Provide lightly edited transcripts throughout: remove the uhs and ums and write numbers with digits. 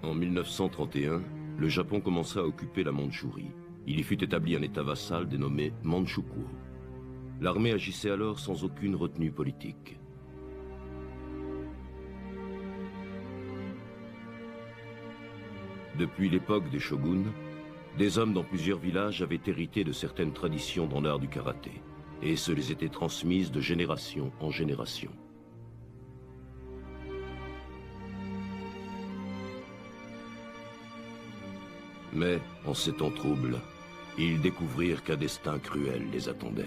En 1931, le Japon commença à occuper la Mandchourie. Il y fut établi un état vassal dénommé Manchukuo. L'armée agissait alors sans aucune retenue politique. Depuis l'époque des shoguns, des hommes dans plusieurs villages avaient hérité de certaines traditions dans l'art du karaté, et se les étaient transmises de génération en génération. Mais, en ces temps troubles, ils découvrirent qu'un destin cruel les attendait.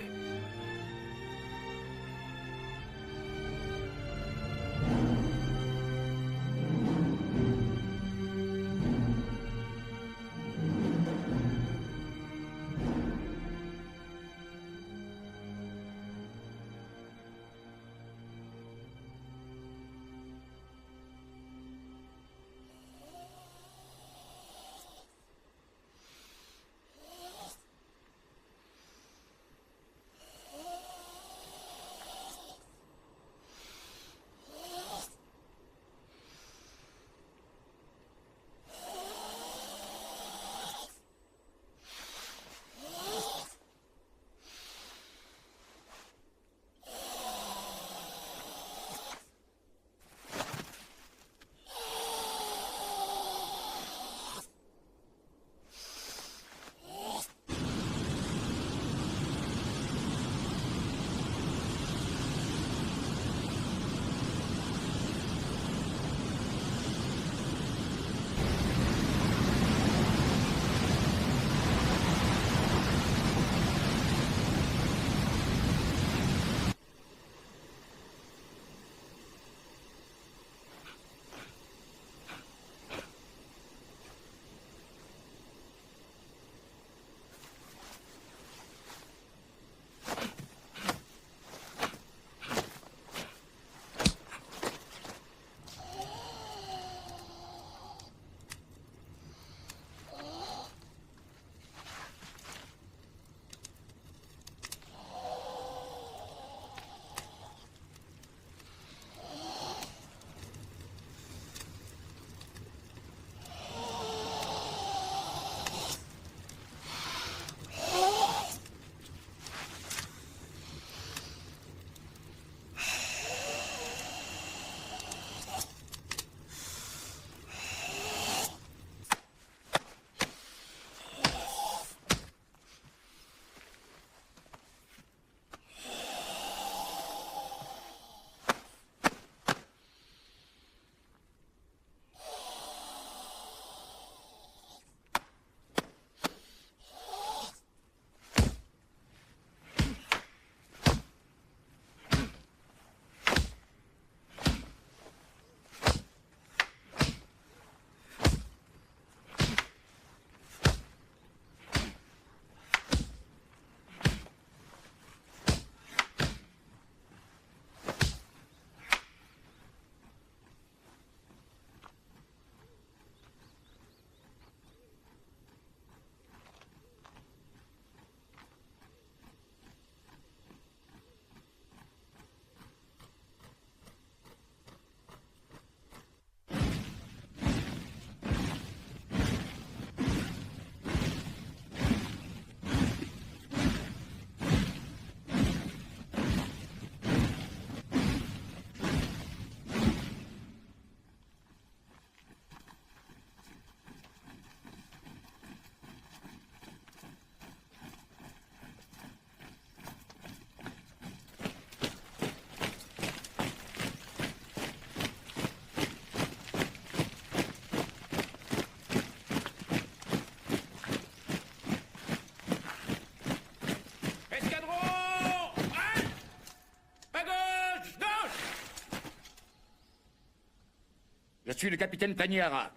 Je suis le capitaine Tanihara,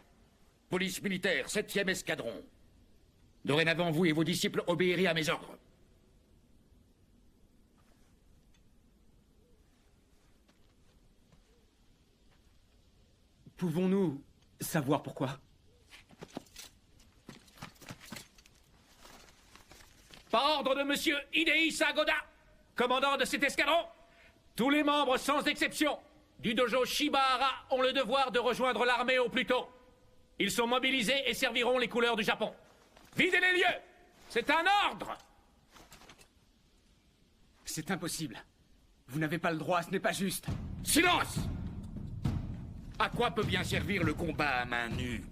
police militaire, 7e escadron. Dorénavant, vous et vos disciples obéirez à mes ordres. Pouvons-nous savoir pourquoi? Par ordre de Monsieur Hidei Sagoda, commandant de cet escadron, tous les membres, sans exception, du dojo Shibahara ont le devoir de rejoindre l'armée au plus tôt. Ils sont mobilisés et serviront les couleurs du Japon. Videz les lieux! C'est un ordre! C'est impossible. Vous n'avez pas le droit, ce n'est pas juste. Silence! À quoi peut bien servir le combat à main nue?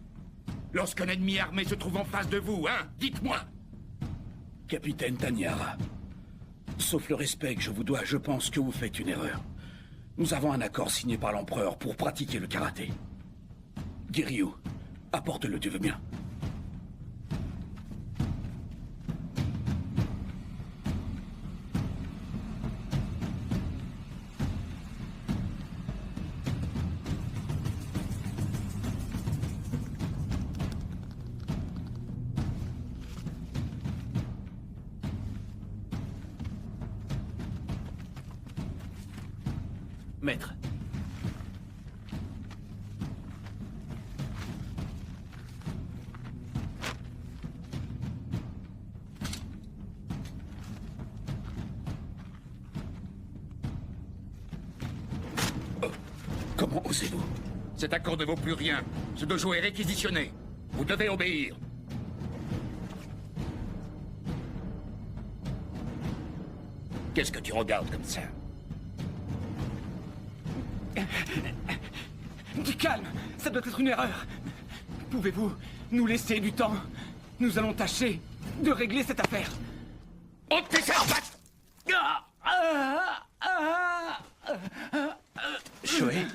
Lorsqu'un ennemi armé se trouve en face de vous, hein? Dites-moi! Capitaine Taniara, sauf le respect que je vous dois, je pense que vous faites une erreur. Nous avons un accord signé par l'empereur pour pratiquer le karaté. Giryu, apporte-le, tu veux bien? Maître. Comment osez-vous? Cet accord ne vaut plus rien. Ce dojo est réquisitionné. Vous devez obéir. Qu'est-ce que tu regardes comme ça? Du calme, ça doit être une erreur. Pouvez-vous nous laisser du temps? Nous allons tâcher de régler cette affaire. Ôte tes cervettes! Shoei,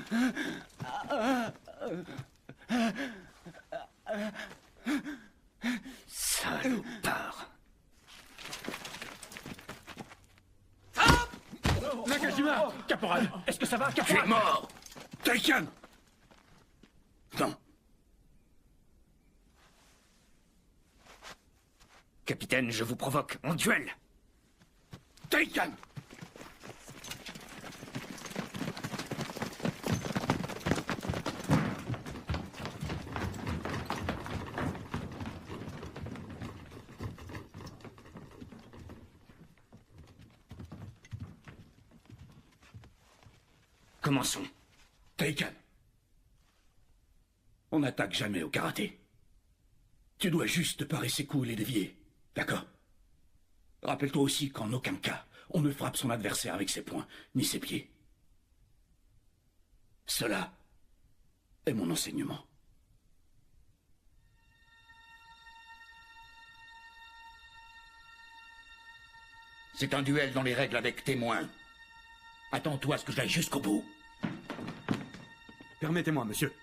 salopard. Nakajima! Caporal, est-ce que ça va, Tu es caporal? mort! Taikan! Non. Capitaine, je vous provoque en duel. Taikan! Commençons. Taikan. On n'attaque jamais au karaté. Tu dois juste parer ses coups et les dévier. D'accord? Rappelle-toi aussi qu'en aucun cas, on ne frappe son adversaire avec ses poings, ni ses pieds. Cela est mon enseignement. C'est un duel dans les règles avec témoin. Attends-toi à ce que j'aille jusqu'au bout. Permettez-moi, monsieur.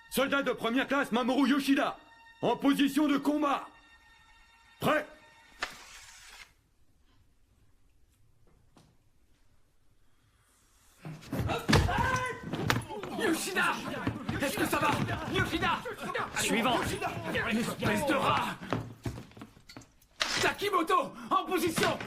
Soldat de première classe Mamoru Yoshida, en position de combat. Prêt? Yoshida! Est-ce que ça va? Yoshida! Suivant! Espèce de rat! Takimoto! En position!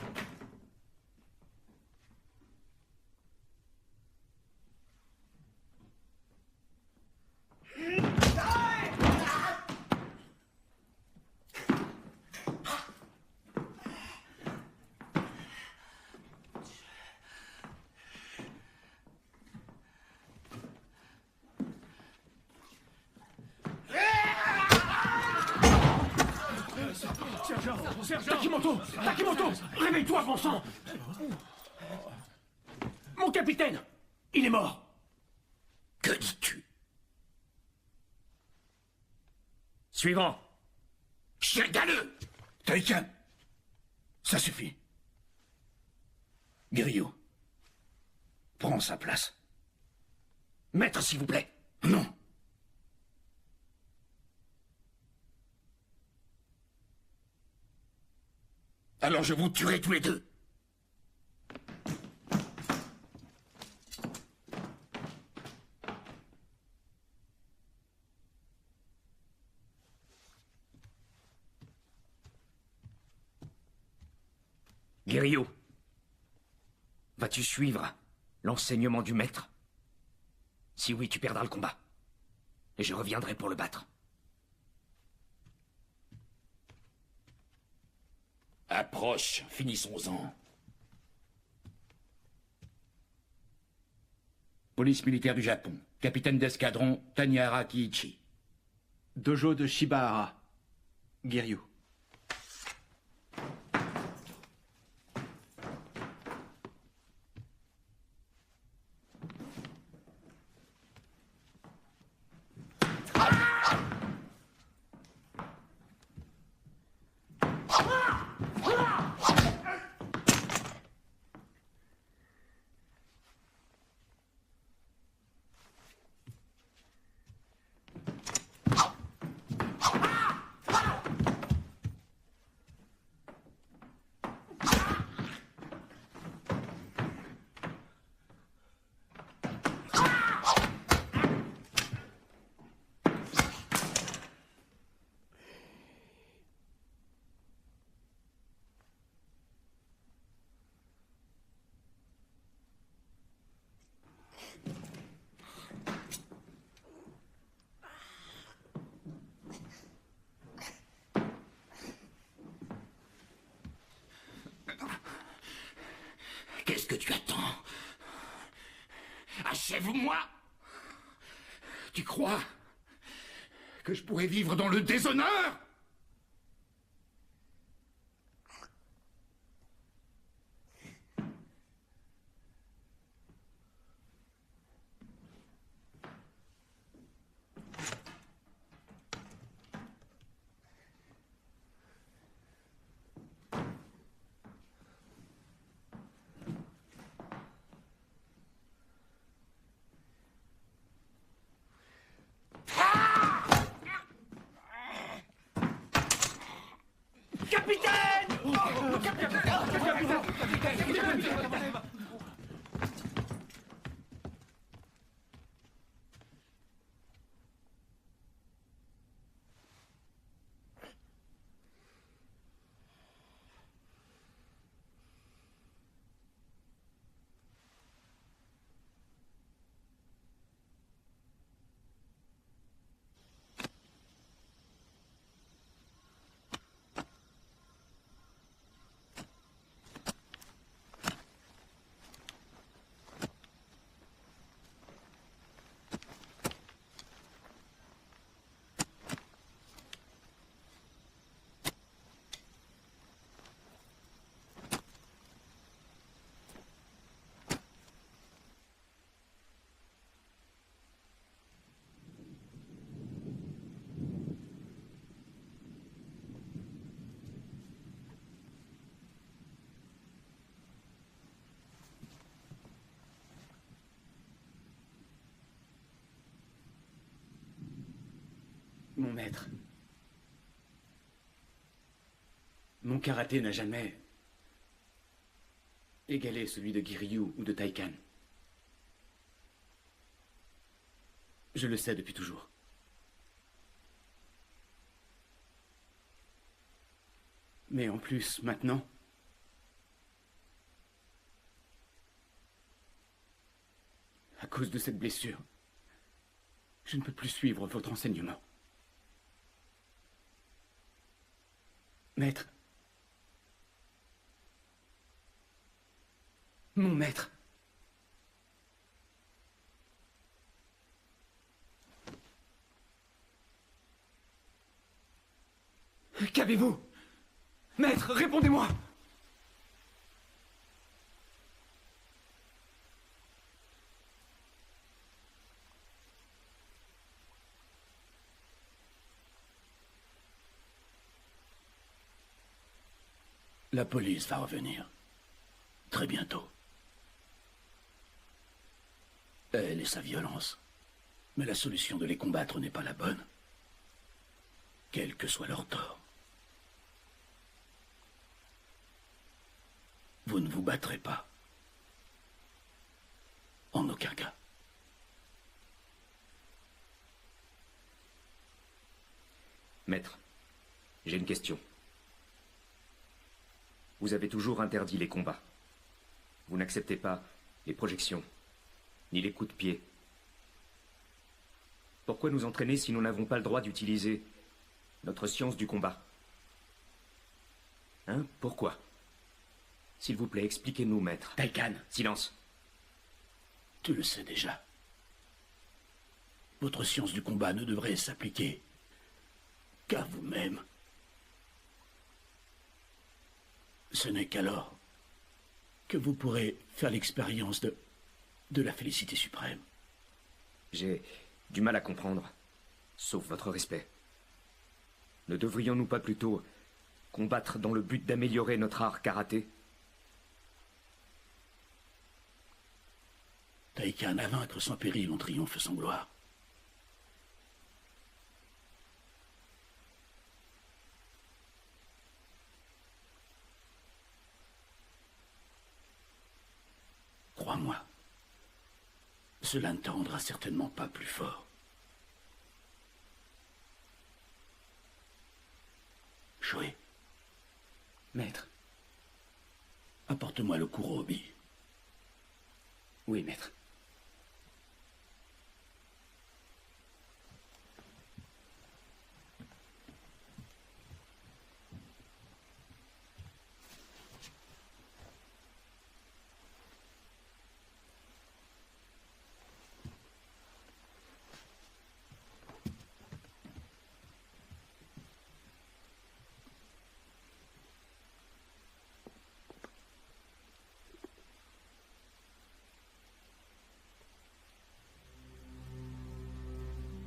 Takimoto! Takimoto! Réveille-toi, bon sang! Mon capitaine! Il est mort! Que dis-tu? Suivant! Chien galeux! Taikan! Ça suffit. Giryu, prends sa place. Maître, s'il vous plaît. Non. Alors je vous tuerai tous les deux. Giryu, vas-tu suivre l'enseignement du maître? Si oui, tu perdras le combat. Et je reviendrai pour le battre. Approche, finissons-en. Police militaire du Japon. Capitaine d'escadron, Tanihara Kiichi. Dojo de Shibahara. Giryu. Qu'est-ce que tu attends? Achève-moi! Tu crois que je pourrais vivre dans le déshonneur? Mon maître. Mon karaté n'a jamais égalé celui de Giryu ou de Taikan. Je le sais depuis toujours. Mais en plus, maintenant, à cause de cette blessure, je ne peux plus suivre votre enseignement. Maître. Mon maître. Qu'avez-vous? Maître, répondez-moi! La police va revenir. Très bientôt. Elle et sa violence. Mais la solution de les combattre n'est pas la bonne. Quel que soit leur tort. Vous ne vous battrez pas. En aucun cas. Maître, j'ai une question. Vous avez toujours interdit les combats. Vous n'acceptez pas les projections, ni les coups de pied. Pourquoi nous entraîner si nous n'avons pas le droit d'utiliser notre science du combat? Hein? Pourquoi? S'il vous plaît, expliquez-nous, maître. Taikan. Silence. Tu le sais déjà. votre science du combat ne devrait s'appliquer qu'à vous-même. Ce n'est qu'alors que vous pourrez faire l'expérience de la félicité suprême. J'ai du mal à comprendre, sauf votre respect. Ne devrions-nous pas plutôt combattre dans le but d'améliorer notre art karaté? Taïkan à vaincre sans péril, on triomphe sans gloire. Crois-moi, cela ne te rendra certainement pas plus fort. Shoei, Maître. apporte-moi le kurobi. Oui, maître.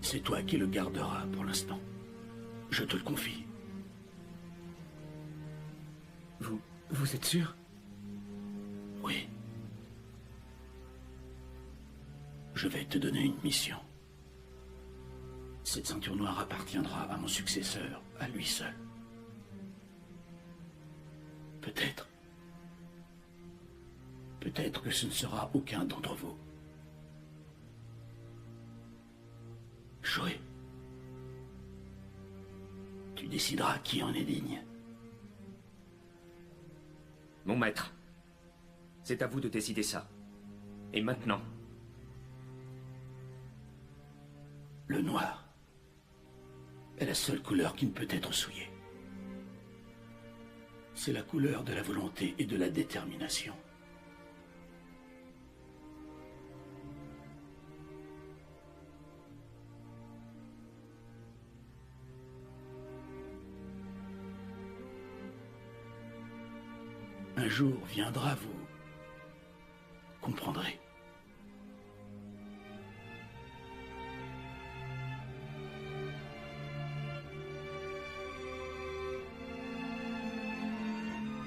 C'est toi qui le garderas pour l'instant. Je te le confie. Vous êtes sûr? Oui. Je vais te donner une mission. Cette ceinture noire appartiendra à mon successeur, à lui seul. Peut-être. Peut-être que ce ne sera aucun d'entre vous. Shoei, tu décideras qui en est digne. Mon maître, c'est à vous de décider ça. Et maintenant? Le noir est la seule couleur qui ne peut être souillée. C'est la couleur de la volonté et de la détermination. Un jour viendra, vous comprendrez.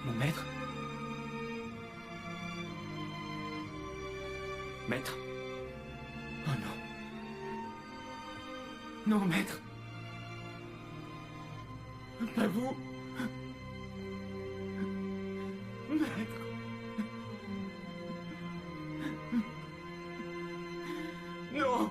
Mon maître? Maître, Oh non. Non, maître. Pas vous. Maître. Non.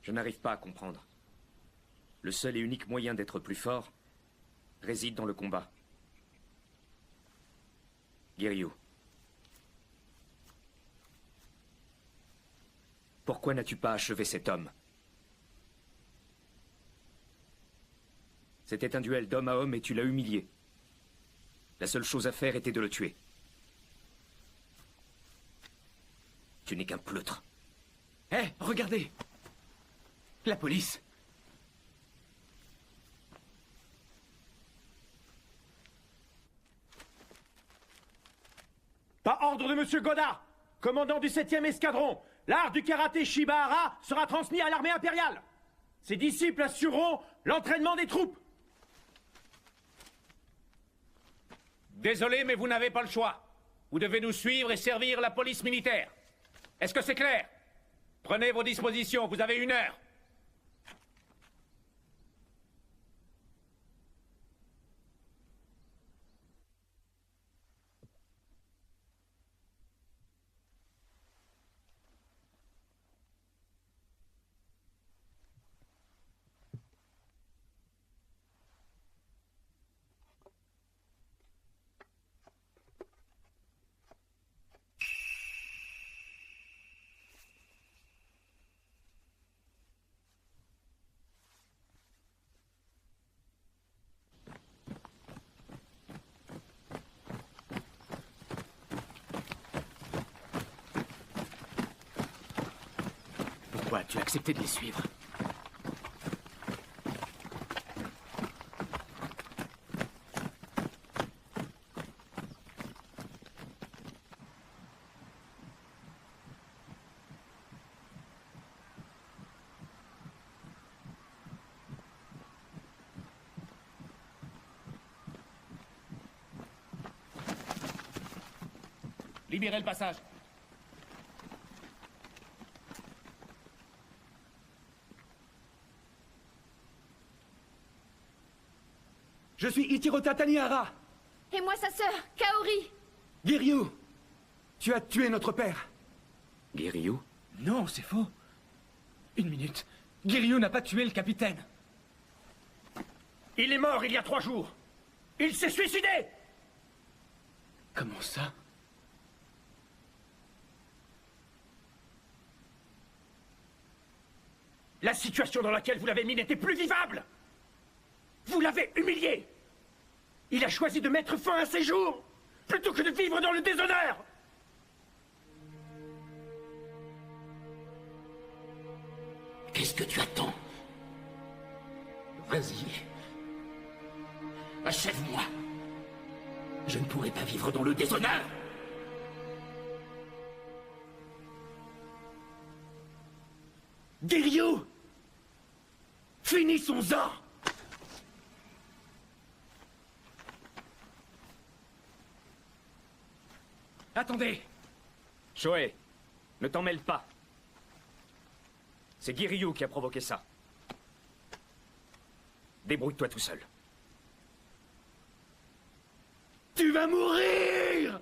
je n'arrive pas à comprendre. Le seul et unique moyen d'être plus fort réside dans le combat. Giryu, pourquoi n'as-tu pas achevé cet homme? C'était un duel d'homme à homme et tu l'as humilié. La seule chose à faire était de le tuer. Tu n'es qu'un pleutre. Hé, regardez! La police! Par ordre de Monsieur Godard, commandant du 7e escadron, l'art du karaté Shibahara sera transmis à l'armée impériale. Ses disciples assureront l'entraînement des troupes. Désolé, mais vous n'avez pas le choix. Vous devez nous suivre et servir la police militaire. Est-ce que c'est clair? Prenez vos dispositions, vous avez 1 heure. Pourquoi as-tu accepté de les suivre? Libérez le passage. Je suis Ichirota Tanihara. Et moi, sa sœur, Kaori. Giryu, tu as tué notre père. Giryu? Non, c'est faux. Une minute. Giryu n'a pas tué le capitaine. Il est mort il y a 3 jours. Il s'est suicidé. Comment ça? La situation dans laquelle vous l'avez mis n'était plus vivable. Vous l'avez humilié. Il a choisi de mettre fin à ses jours, plutôt que de vivre dans le déshonneur. Qu'est-ce que tu attends? Vas-y. Achève-moi. Je ne pourrai pas vivre dans le déshonneur. Giryu, finissons-en. Attendez. Shohei, ne t'en mêle pas. C'est Giryu qui a provoqué ça. Débrouille-toi tout seul. Tu vas mourir.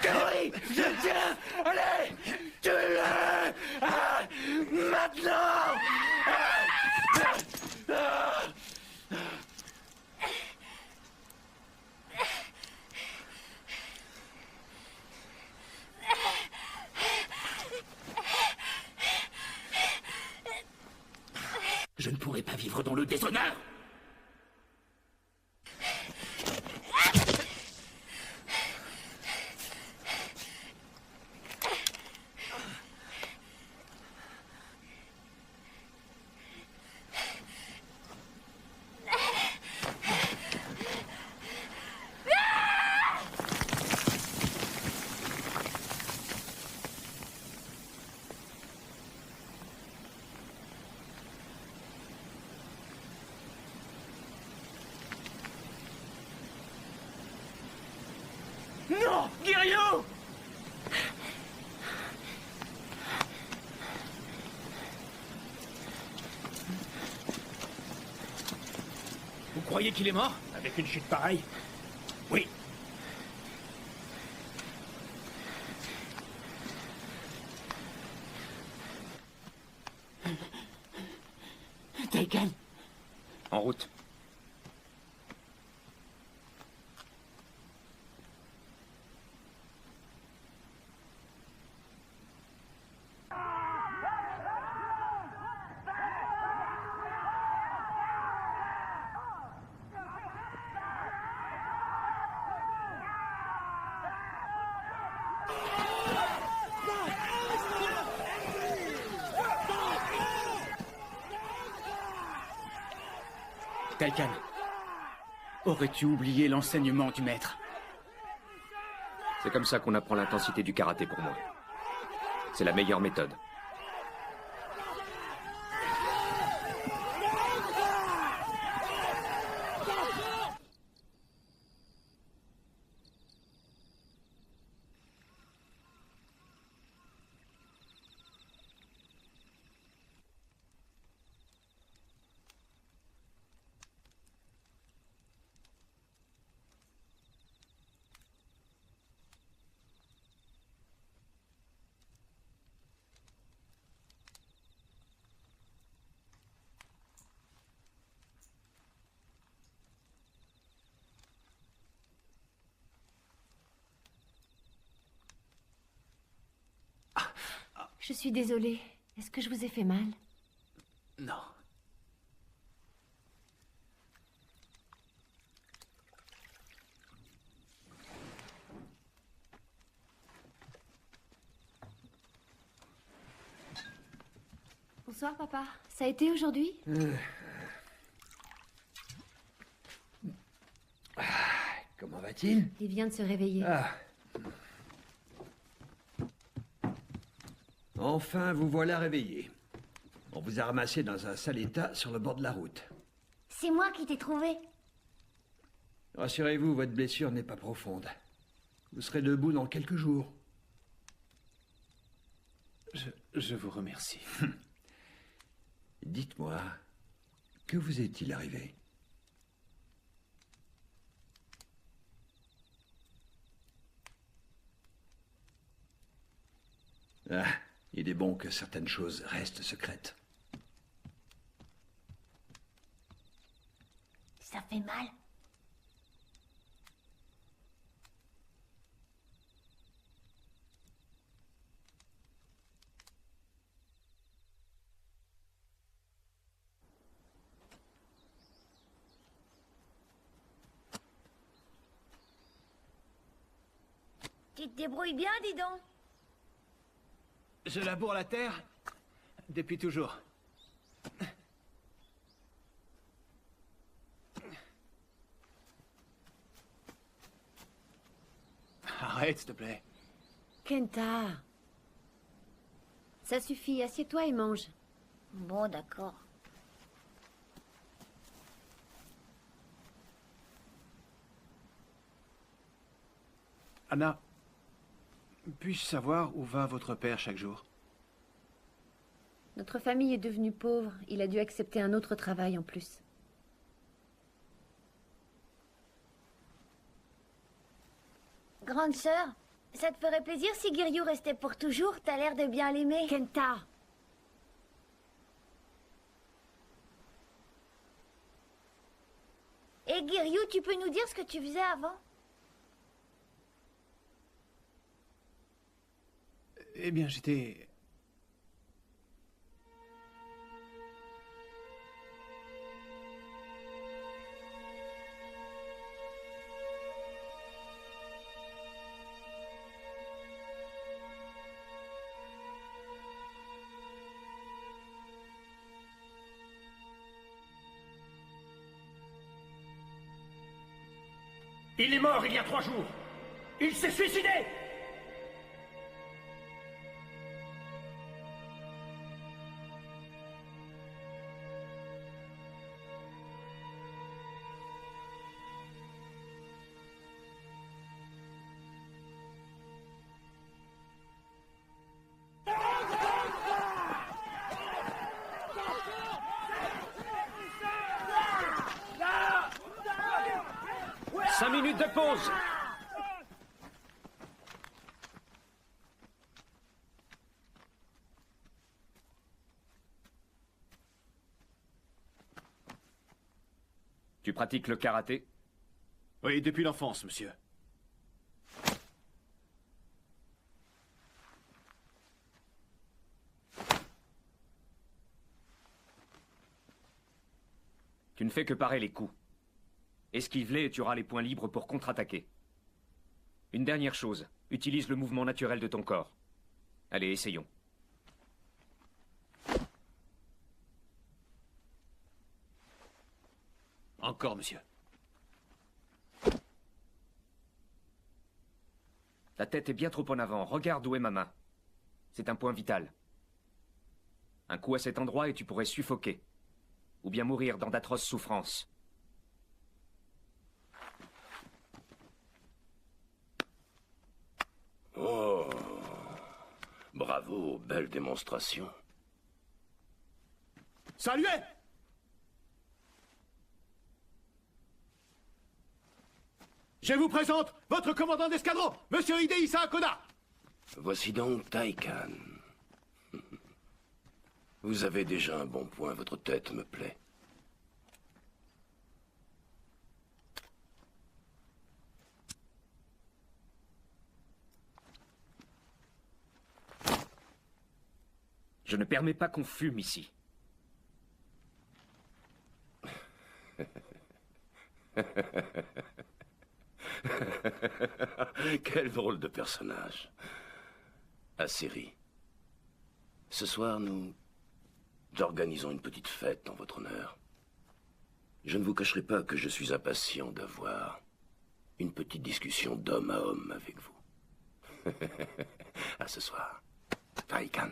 Kaori, je tiens. Allez, tue-le. Maintenant. Je ne pourrai pas vivre dans le déshonneur. Non, Giryu. Vous croyez qu'il est mort? Avec une chute pareille? Oui. Taikan. En route. Taikan, aurais-tu oublié l'enseignement du maître? C'est comme ça qu'on apprend l'intensité du karaté pour moi. C'est la meilleure méthode. Je suis désolée. Est-ce que je vous ai fait mal? Non. Bonsoir, papa. Ça a été aujourd'hui? Comment va-t-il? Il vient de se réveiller. Ah. Enfin, vous voilà réveillé. On vous a ramassé dans un sale état sur le bord de la route. C'est moi qui t'ai trouvé. Rassurez-vous, votre blessure n'est pas profonde. Vous serez debout dans quelques jours. Je vous remercie. Dites-moi, que vous est-il arrivé? Ah, il est bon que certaines choses restent secrètes. Ça fait mal. Tu te débrouilles bien, dis donc. Je laboure la terre depuis toujours. Arrête, s'il te plaît. Kenta. Ça suffit, assieds-toi et mange. Bon, d'accord. Anna, puis-je savoir où va votre père chaque jour? Notre famille est devenue pauvre. Il a dû accepter un autre travail en plus. Grande sœur, ça te ferait plaisir si Giryu restait pour toujours? T'as l'air de bien l'aimer. Kenta. Et Giryu, tu peux nous dire ce que tu faisais avant? Eh bien, j'étais... Il est mort il y a 3 jours. Il s'est suicidé. Minutes de pause. Tu pratiques le karaté? Oui, depuis l'enfance, monsieur. Tu ne fais que parer les coups. Esquive-les et tu auras les points libres pour contre-attaquer. Une dernière chose, utilise le mouvement naturel de ton corps. Allez, essayons. Encore, monsieur. Ta tête est bien trop en avant. Regarde où est ma main. C'est un point vital. Un coup à cet endroit et tu pourrais suffoquer. Ou bien mourir dans d'atroces souffrances. Oh, bravo, belle démonstration. Saluez! Je vous présente votre commandant d'escadron, Monsieur Hidehisa Hakoda. Voici donc Taikan. Vous avez déjà un bon point, votre tête me plaît. Je ne permets pas qu'on fume ici. Quel drôle de personnage. Assiri. Ce soir, nous organisons une petite fête en votre honneur. Je ne vous cacherai pas que je suis impatient d'avoir une petite discussion d'homme à homme avec vous. À ce soir. Tarikan.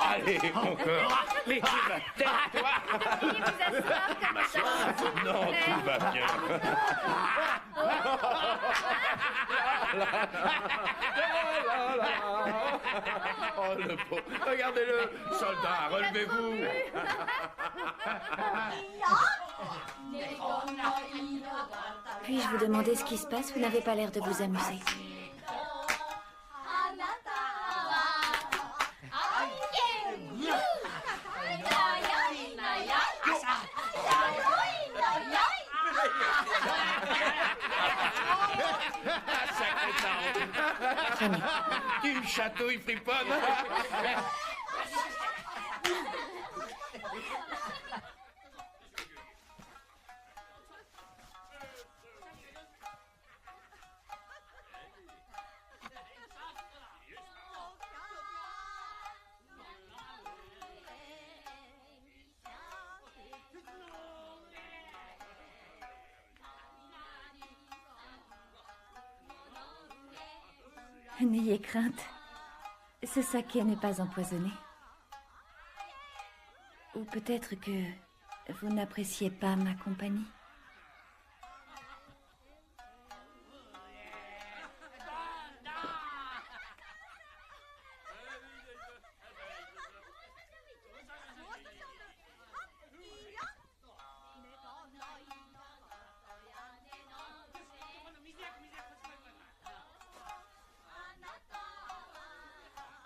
Allez, encore. Mais tu vas taire-toi. Non, tout va bien. Oh, le pauvre. Regardez-le, soldat, relevez-vous. Puis-je vous demander ce qui se passe? Vous n'avez pas l'air de vous amuser. Tu me chatouilles, friponne. N'ayez crainte. Ce saké n'est pas empoisonné. Ou peut-être que vous n'appréciez pas ma compagnie.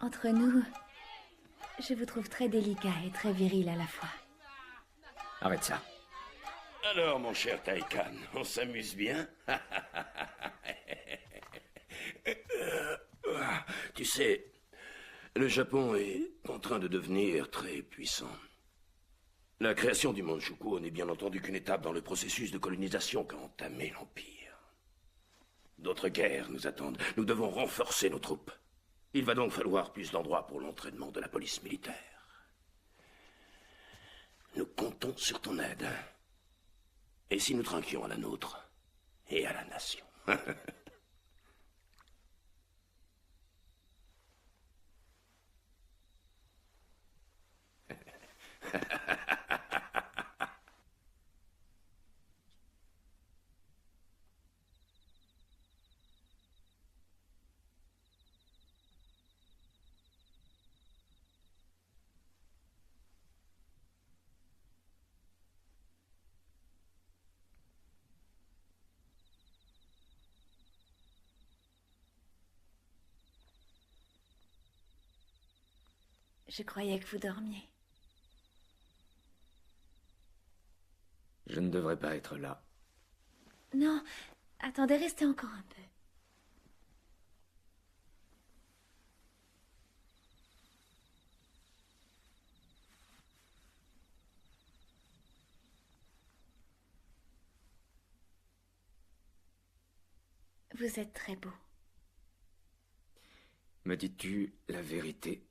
Entre nous, je vous trouve très délicat et très viril à la fois. Arrête ça. Alors, mon cher Tarikan, on s'amuse bien? Tu sais, le Japon est en train de devenir très puissant. La création du Manchukuo n'est bien entendu qu'une étape dans le processus de colonisation qu'a entamé l'Empire. D'autres guerres nous attendent. Nous devons renforcer nos troupes. Il va donc falloir plus d'endroits pour l'entraînement de la police militaire. Nous comptons sur ton aide. Et si nous trinquions à la nôtre et à la nation? Je croyais que vous dormiez. Je ne devrais pas être là. Non, attendez, restez encore un peu. Vous êtes très beau. Me dis-tu la vérité?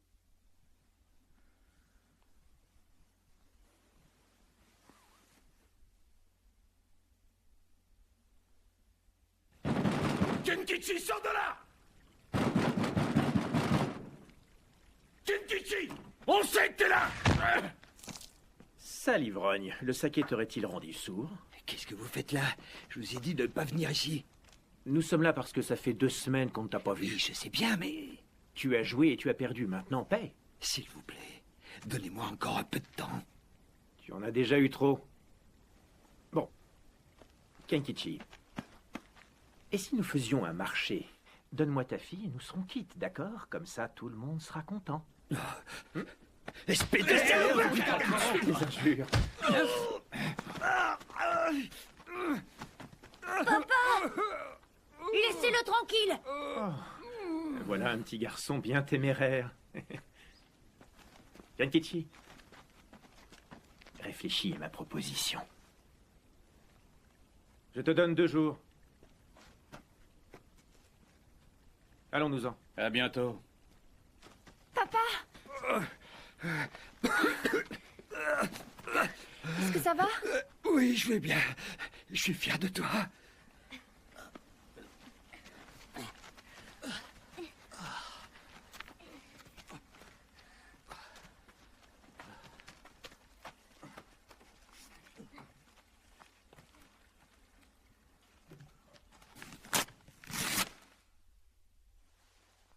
Kenkichi, sors de là! Kenkichi! On sait que t'es là! Ça, l'ivrogne, le saké t'aurait-il rendu sourd? Qu'est-ce que vous faites là? Je vous ai dit de ne pas venir ici. Nous sommes là parce que ça fait 2 semaines qu'on ne t'a pas vu. Oui, je sais bien, mais... Tu as joué et tu as perdu. Maintenant, paie. S'il vous plaît, donnez-moi encore un peu de temps. Tu en as déjà eu trop. Bon. Kenkichi. Et si nous faisions un marché? Donne-moi ta fille et nous serons quittes, d'accord? Comme ça, tout le monde sera content. Espèce de... Les injures. Papa! Laissez-le tranquille! Voilà un petit garçon bien téméraire. Kenkichi, réfléchis à ma proposition. Je te donne 2 jours. Allons-nous-en. À bientôt. Papa! Est-ce que ça va? Oui, je vais bien. Je suis fier de toi.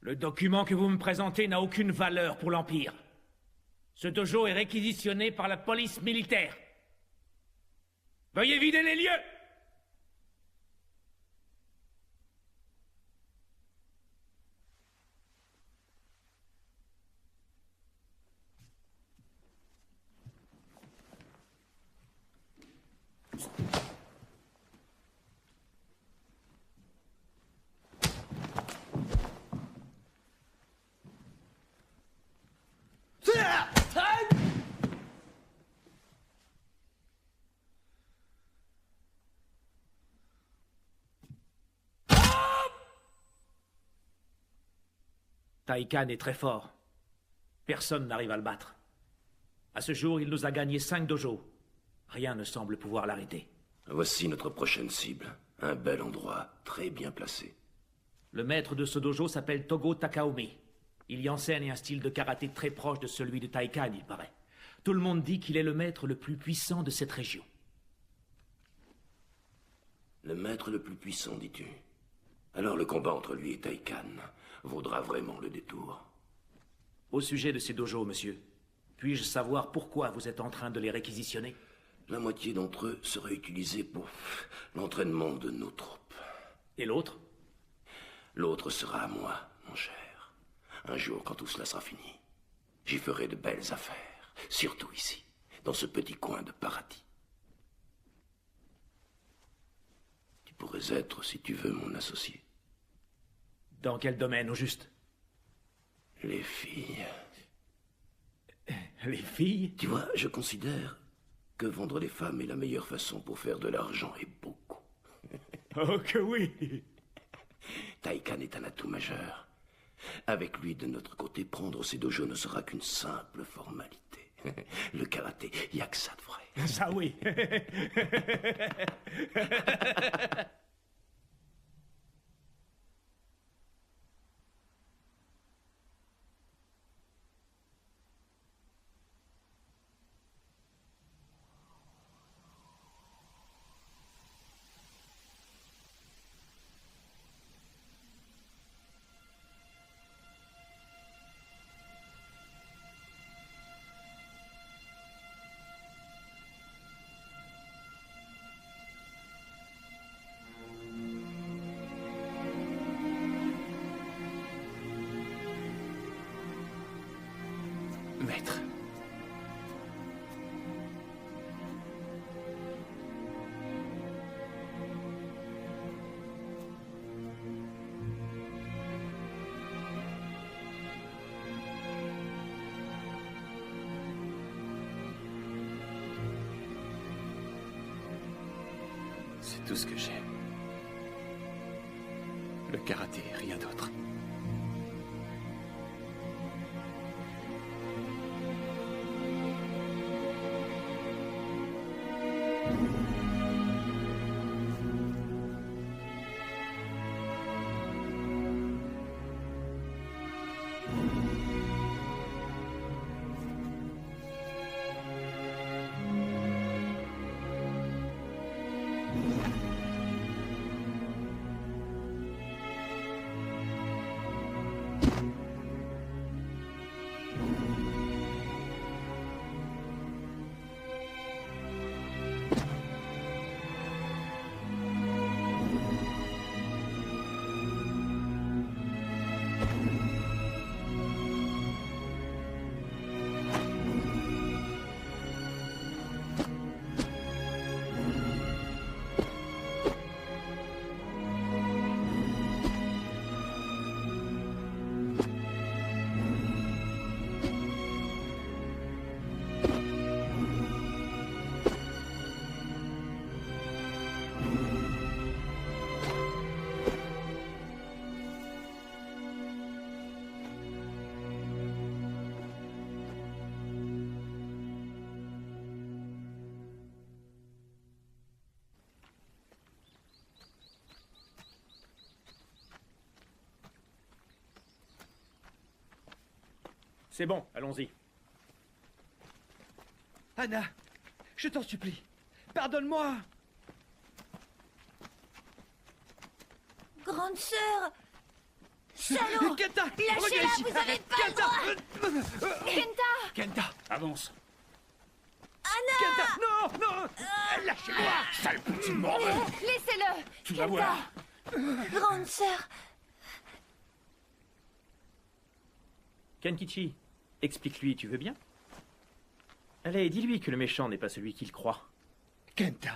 Le document que vous me présentez n'a aucune valeur pour l'Empire. Ce dojo est réquisitionné par la police militaire. Veuillez vider les lieux! Taikan est très fort. Personne n'arrive à le battre. À ce jour, il nous a gagné 5 dojos. Rien ne semble pouvoir l'arrêter. Voici notre prochaine cible. Un bel endroit, très bien placé. Le maître de ce dojo s'appelle Togo Takaomi. Il y enseigne un style de karaté très proche de celui de Taikan, il paraît. Tout le monde dit qu'il est le maître le plus puissant de cette région. Le maître le plus puissant, dis-tu? Alors le combat entre lui et Taikan vaudra vraiment le détour. Au sujet de ces dojos, monsieur, puis-je savoir pourquoi vous êtes en train de les réquisitionner? La moitié d'entre eux seraient utilisés pour l'entraînement de nos troupes. Et l'autre? L'autre sera à moi, mon cher. Un jour, quand tout cela sera fini, j'y ferai de belles affaires. Surtout ici, dans ce petit coin de paradis. Tu pourrais être, si tu veux, mon associé. Dans quel domaine, au juste? Les filles. Les filles? Tu vois, je considère que vendre les femmes est la meilleure façon pour faire de l'argent, et beaucoup. Oh que oui! Taikan est un atout majeur. Avec lui de notre côté, prendre ces dojos ne sera qu'une simple formalité. Le karaté, il n'y a que ça de vrai. Ça oui! Maître. C'est tout ce que j'ai. Le karaté, rien d'autre. C'est bon, allons-y. Anna, je t'en supplie, pardonne-moi. Grande sœur! Salaud! Kenta, Lâchez-la, reviens ici. vous avez pas le droit! Kenta! Kenta, avance. Anna! Kenta, non, non. Lâchez-moi, Sale petit morveux. Laissez-le! Tu vas voir. Grande sœur! Kenkichi, explique-lui, tu veux bien? Allez, dis-lui que le méchant n'est pas celui qu'il croit. Kenta,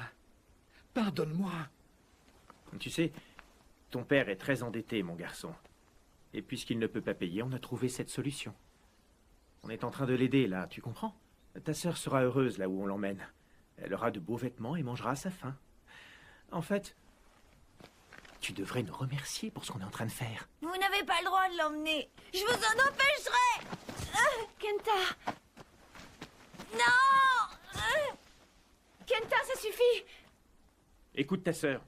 pardonne-moi. Tu sais, ton père est très endetté, mon garçon. Et puisqu'il ne peut pas payer, on a trouvé cette solution. On est en train de l'aider, là, tu comprends? Ta sœur sera heureuse là où on l'emmène. Elle aura de beaux vêtements et mangera à sa faim. En fait, tu devrais nous remercier pour ce qu'on est en train de faire. Vous n'avez pas le droit de l'emmener! Je vous en empêcherai! Kenta! Non! Kenta, ça suffit! Écoute ta sœur.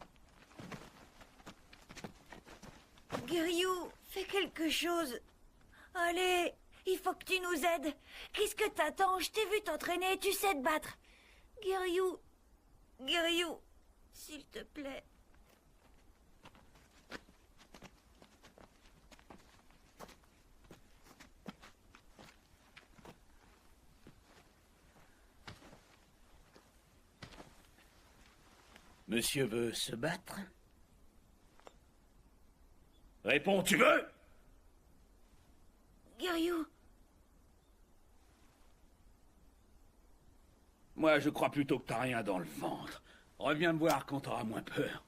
Giryu, fais quelque chose. Allez, il faut que tu nous aides. Qu'est-ce que t'attends? Je t'ai vu t'entraîner, tu sais te battre. Giryu, s'il te plaît. Monsieur veut se battre? Réponds, tu veux? Giryu, Moi, je crois plutôt que t'as rien dans le ventre. Reviens me voir quand t'auras moins peur.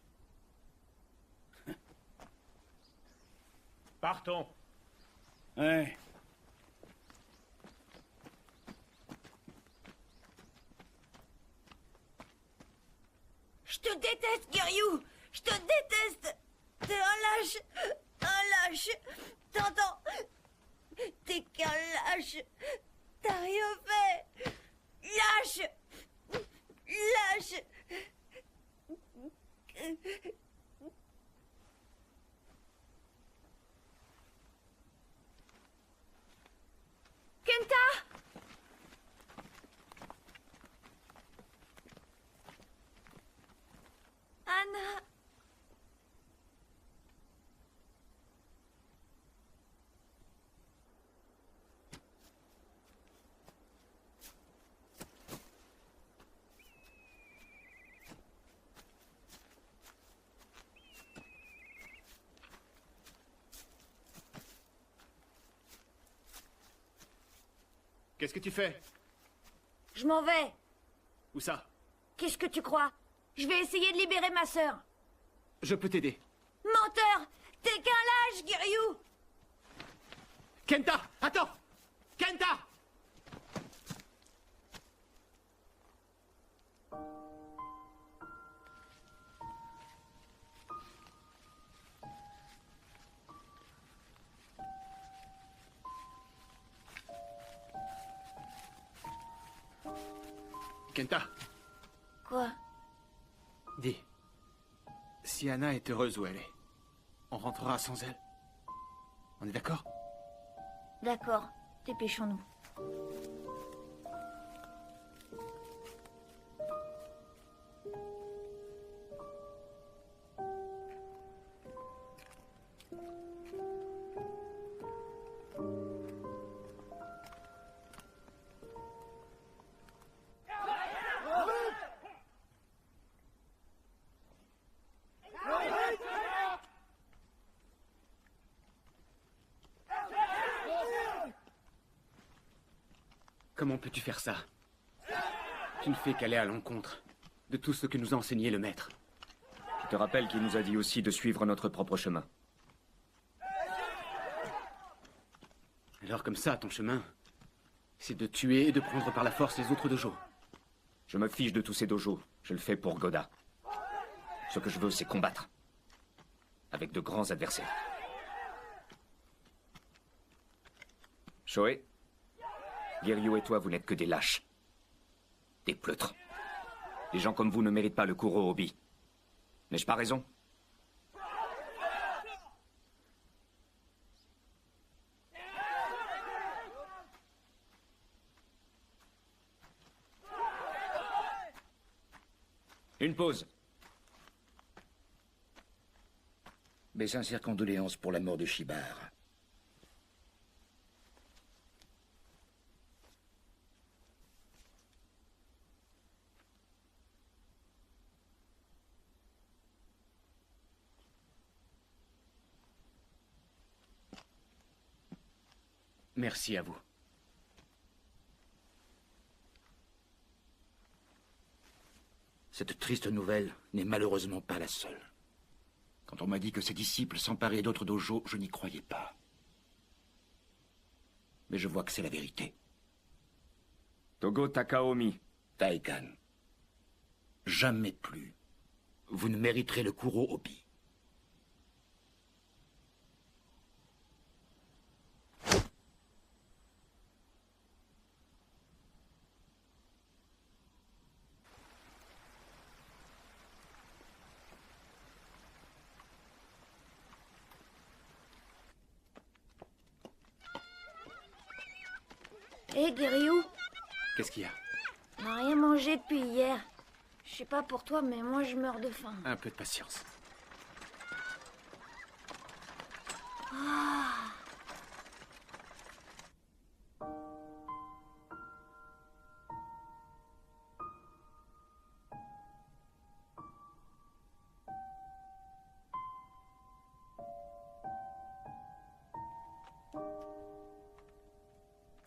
Partons. Ouais. je te déteste, Giryu. Je te déteste. T'es un lâche, t'entends? T'es qu'un lâche, t'as rien fait. Lâche. Kenta! Anna! Qu'est-ce que tu fais? Je m'en vais. Où ça? Qu'est-ce que tu crois? Je vais essayer de libérer ma sœur. Je peux t'aider. Menteur! T'es qu'un lâche, Giryu! Kenta! Attends! Kenta! Kenta, Quoi? dis. Si Anna est heureuse où elle est, on rentrera sans elle. On est d'accord? D'accord, dépêchons-nous. Comment peux-tu faire ça? Tu ne fais qu'aller à l'encontre de tout ce que nous a enseigné le maître. Je te rappelle qu'il nous a dit aussi de suivre notre propre chemin. Alors comme ça, ton chemin, c'est de tuer et de prendre par la force les autres dojos. Je me fiche de tous ces dojos. Je le fais pour Goda. Ce que je veux, c'est combattre. Avec de grands adversaires. Shoei, Giryu et toi, vous n'êtes que des lâches. Des pleutres. Les gens comme vous ne méritent pas le Kurohobi. N'ai-je pas raison? Une pause. Mes sincères condoléances pour la mort de Shibar. Merci à vous. Cette triste nouvelle n'est malheureusement pas la seule. Quand on m'a dit que ses disciples s'emparaient d'autres dojos, je n'y croyais pas. Mais je vois que c'est la vérité. Togo Takaomi. Taikan, jamais plus vous ne mériterez le Kuro Obi. Hé, Giryu, Qu'est-ce qu'il y a? on n'a rien mangé depuis hier. Je sais pas pour toi, mais moi je meurs de faim. Un peu de patience. Ah.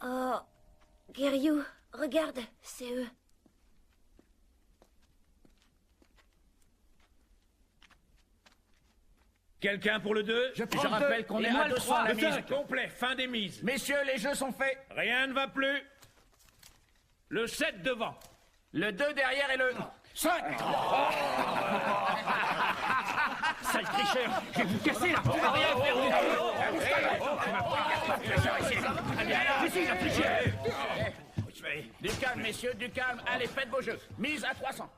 Oh, Giryu, regarde, c'est eux. Quelqu'un pour le 2? Je rappelle qu'on est à 200 à la mise. Complet, fin des mises. Messieurs, les jeux sont faits. Rien ne va plus. Le 7 devant. Le 2 derrière et le 5. Sale tricheur! Je vais vous casser là! Tu vas rien faire! Mais si, il a triché! Du calme, messieurs, du calme. Allez, faites vos jeux. Mise à 300.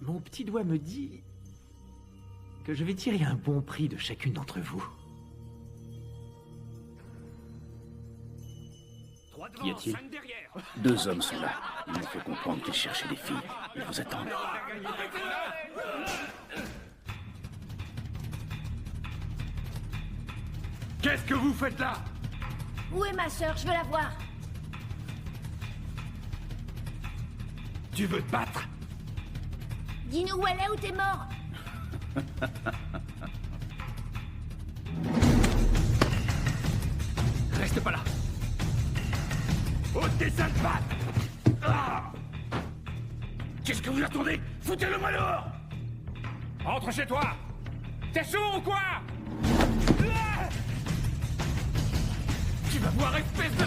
Mon petit doigt me dit que je vais tirer un bon prix de chacune d'entre vous. Qu'y a-t-il? 2 hommes sont là. Ils m'ont fait comprendre qu'ils cherchaient des filles. Ils vous attendent. Qu'est-ce que vous faites là? Où est ma sœur? Je veux la voir. Tu veux te battre? Dis-nous où elle est ou t'es mort. Reste pas là! Ôte tes sales pattes! Ah! Qu'est-ce que vous attendez? Foutez-le-moi dehors! Entre chez toi. T'es sourd ou quoi? Tu vas voir, espèce de...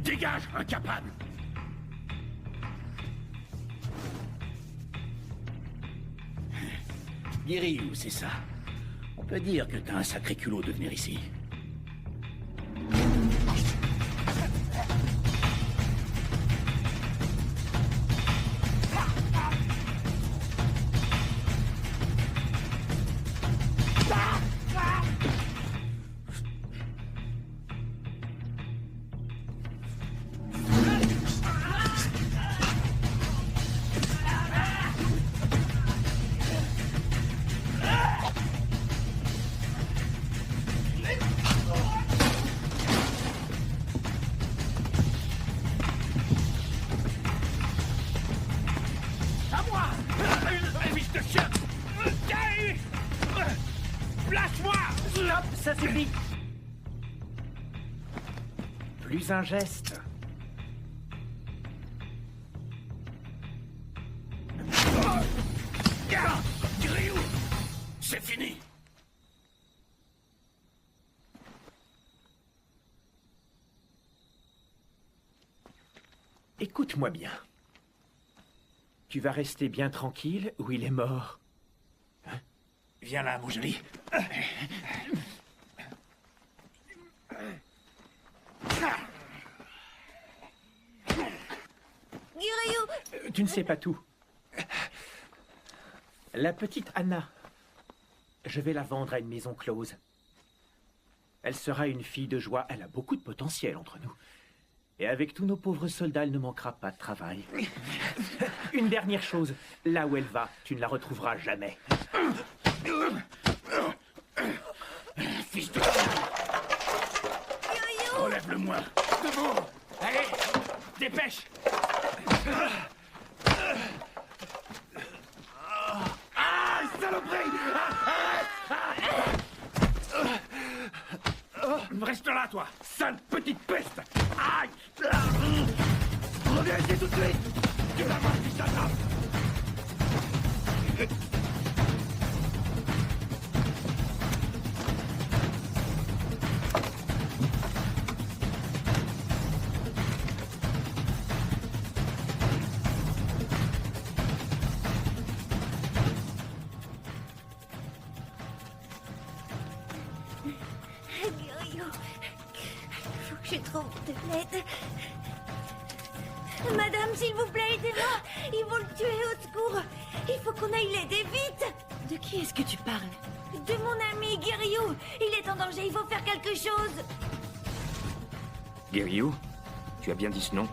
Dégage, incapable! Giryu, c'est ça. On peut dire que t'as un sacré culot de venir ici. Ça suffit. Plus un geste. Giryu, c'est fini! Écoute-moi bien. Tu vas rester bien tranquille ou il est mort. Hein? Viens là, mon joli. Giryu! Tu ne sais pas tout. La petite Anna, je vais la vendre à une maison close. Elle sera une fille de joie. Elle a beaucoup de potentiel entre nous. Et avec tous nos pauvres soldats, elle ne manquera pas de travail. Une dernière chose. Là où elle va, tu ne la retrouveras jamais. Fils de... Relève-le-moi. Debout. Allez, dépêche. Ah, saloperie! Reste là, toi, sale petite peste! Aïe! Reviens ici tout de suite! Tu vas voir si ça tape! Giryu, faut que je trouve de l'aide. Madame, s'il vous plaît, aidez-moi. Ils vont le tuer, au secours. Il faut qu'on aille l'aider vite. De qui est-ce que tu parles? De mon ami Giryu. Il est en danger, il faut faire quelque chose. Giryu, tu as bien dit ce nom?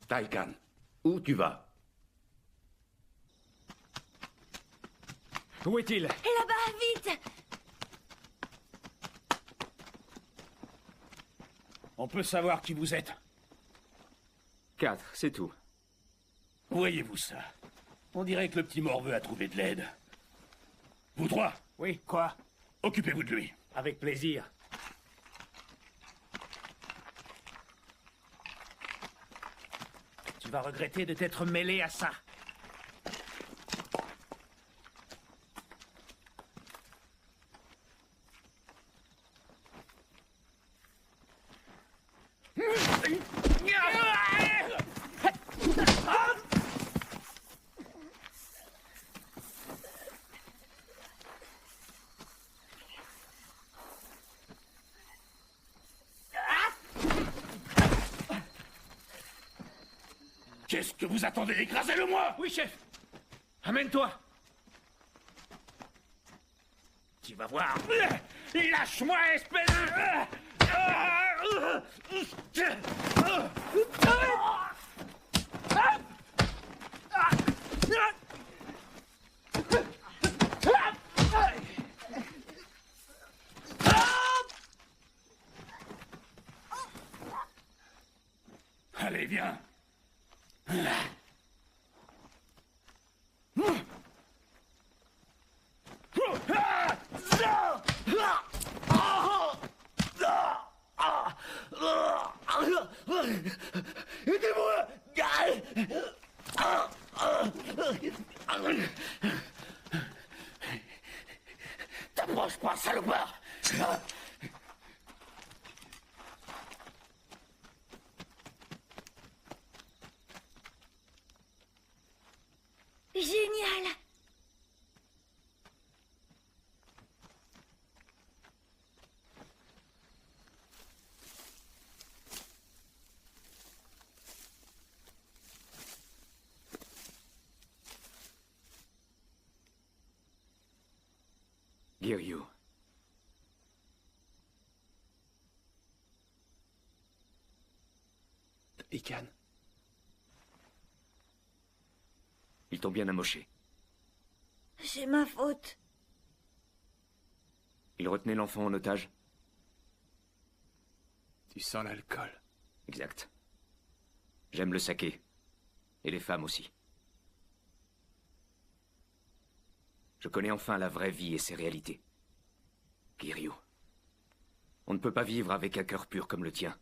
Taikan, où tu vas? Où est-il? Et là-bas, vite. On peut savoir qui vous êtes? 4, c'est tout. Voyez-vous ça? On dirait que le petit morveux a trouvé de l'aide. Vous trois? Oui, quoi? Occupez-vous de lui. Avec plaisir. Tu vas regretter de t'être mêlé à ça. Qu'est-ce que vous attendez? Écrasez-le-moi! Oui, chef. Amène-toi. Tu vas voir. Lâche-moi, espèce Allez, viens. Aidez-moi! T'approches pas, salopard! Génial. Giryu. Ikan. Ils t'ont bien amoché. C'est ma faute. Ils retenaient l'enfant en otage? Tu sens l'alcool. Exact. J'aime le saké. Et les femmes aussi. Je connais enfin la vraie vie et ses réalités. Giryu. On ne peut pas vivre avec un cœur pur comme le tien.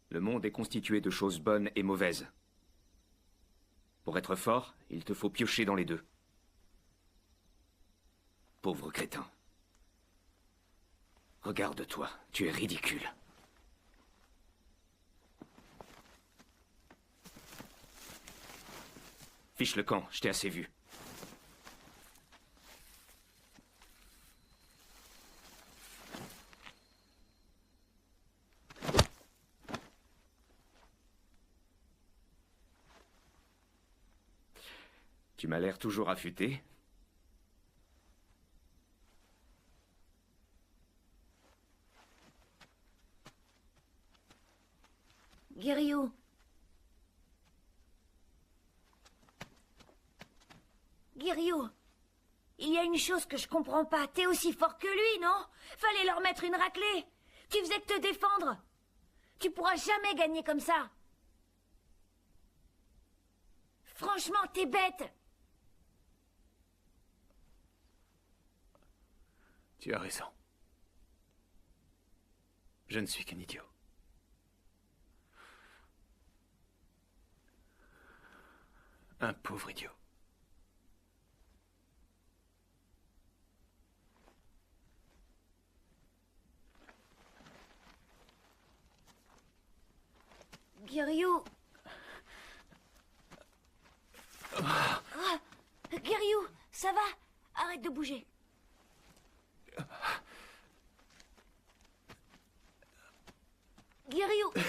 Le monde est constitué de choses bonnes et mauvaises. Pour être fort, il te faut piocher dans les deux. Pauvre crétin. Regarde-toi, tu es ridicule. Fiche le camp, je t'ai assez vu. Tu m'as l'air toujours affûté. Giryu. Giryu. Il y a une chose que je comprends pas. T'es aussi fort que lui, non? Fallait leur mettre une raclée. Tu faisais que te défendre. Tu pourras jamais gagner comme ça. Franchement, t'es bête. Tu as raison. Je ne suis qu'un idiot. Un pauvre idiot. Giryu. Ah, Giryu, ça va? Arrête de bouger. Giryu.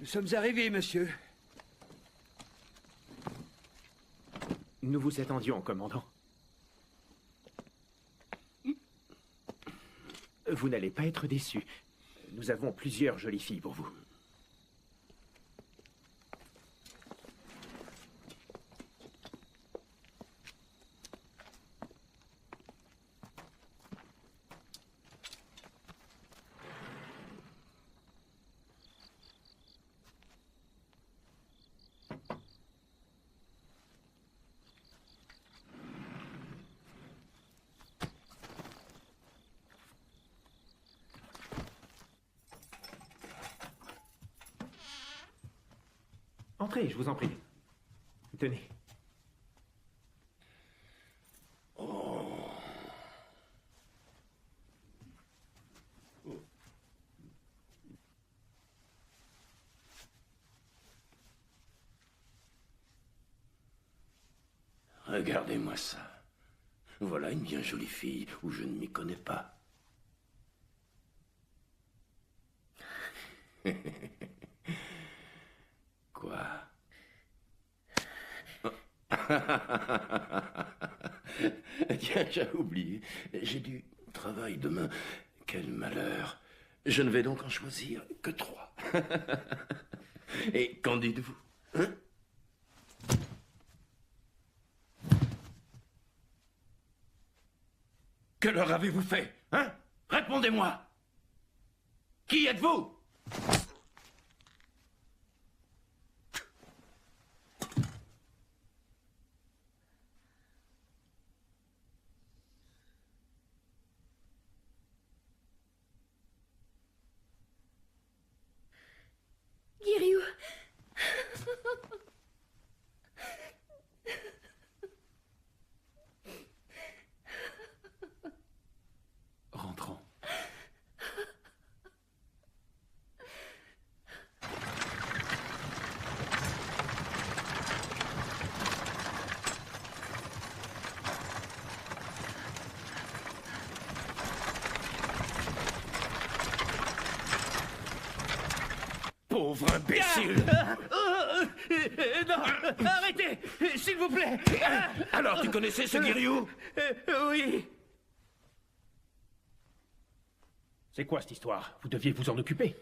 Nous sommes arrivés, monsieur. Nous vous attendions, commandant. Vous n'allez pas être déçu. Nous avons plusieurs jolies filles pour vous. Entrez, je vous en prie. Tenez. Regardez-moi ça. Voilà une bien jolie fille où je ne m'y connais pas. Quoi? Tiens, j'ai oublié. J'ai du travail demain. Quel malheur. Je ne vais donc en choisir que 3. Et qu'en dites-vous, hein? Que leur avez-vous fait, hein? Répondez-moi. Qui êtes-vous? Giryu. Rentrons. Pauvre imbécile! Non, arrêtez, s'il vous plaît. Alors, tu connaissais ce Guerriou? Oui. C'est quoi cette histoire? Vous deviez vous en occuper.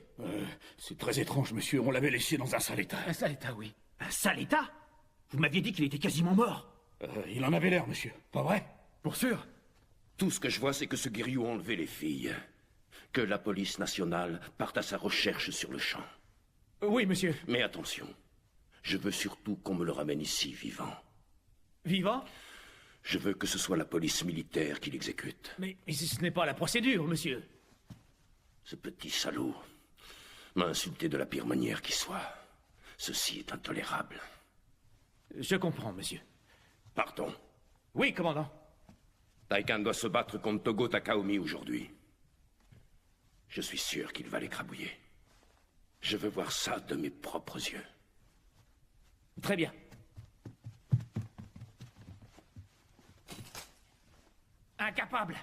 C'est très étrange, monsieur. On l'avait laissé dans un sale état. Un sale état, oui. Un sale état? Vous m'aviez dit qu'il était quasiment mort. Il en avait l'air, monsieur. Pas vrai? Pour sûr. Tout ce que je vois, c'est que ce Guerriou a enlevé les filles. Que la police nationale parte à sa recherche sur le champ. Oui, monsieur. Mais attention, je veux surtout qu'on me le ramène ici, vivant. Vivant? Je veux que ce soit la police militaire qui l'exécute. Mais ce n'est pas la procédure, monsieur. Ce petit salaud m'a insulté de la pire manière qui soit. Ceci est intolérable. Je comprends, monsieur. Pardon. Oui, commandant. Taikan doit se battre contre Togo Takaomi aujourd'hui. Je suis sûr qu'il va l'écrabouiller. Je veux voir ça de mes propres yeux. Très bien. Incapable.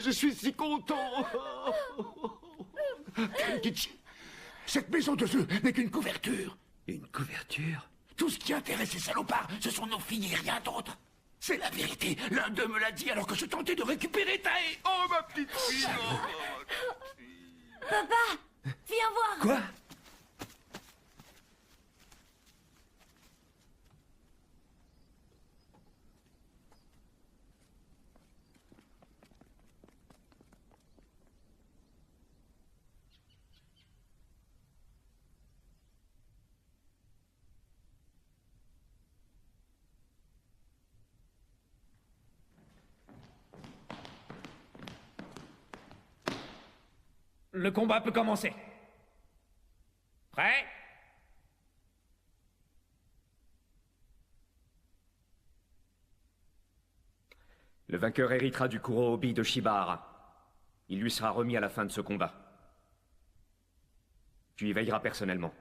Je suis si content. Kenkichi, cette maison de jeu n'est qu'une couverture. Une couverture? Tout ce qui intéresse ces salopards, ce sont nos filles et rien d'autre. C'est la vérité. L'un d'eux me l'a dit alors que je tentais de récupérer Tae. Oh, ma petite fille. Papa, viens voir. Quoi? Le combat peut commencer. Prêt? Le vainqueur héritera du Kurohobi de Shibahara. Il lui sera remis à la fin de ce combat. Tu y veilleras personnellement.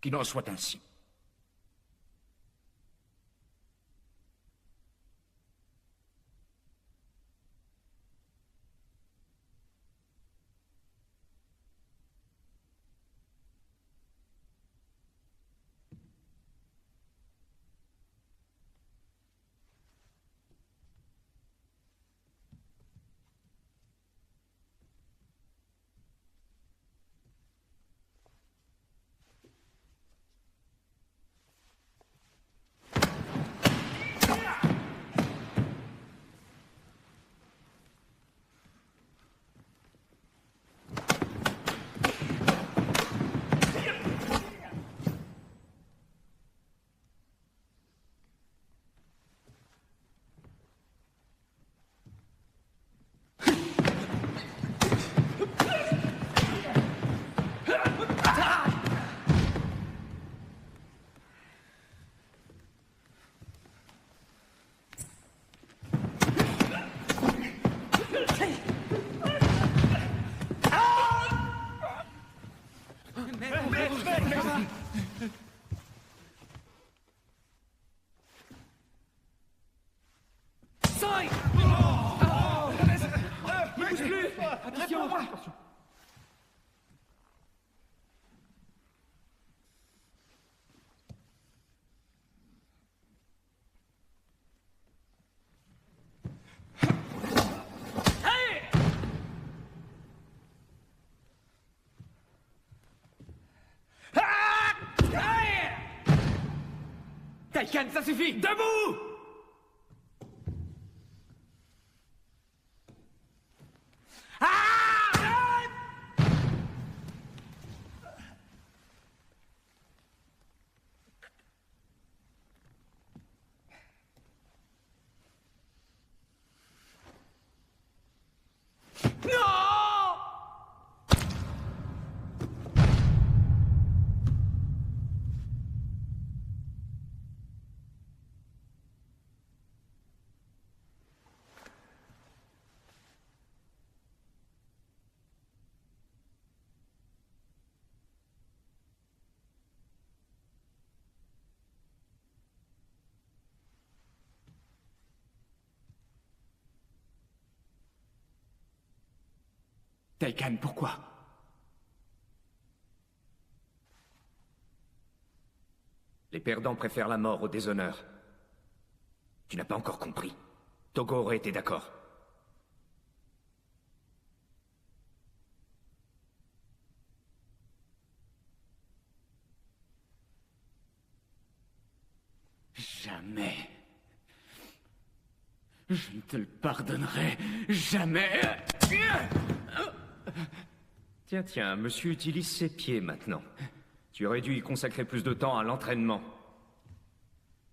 Qu'il en soit ainsi. Taikan, ça suffit! Debout! Taikan, pourquoi? Les perdants préfèrent la mort au déshonneur. Tu n'as pas encore compris. Togo aurait été d'accord. Jamais. Je ne te le pardonnerai jamais. Tiens, monsieur utilise ses pieds maintenant. Tu aurais dû y consacrer plus de temps à l'entraînement.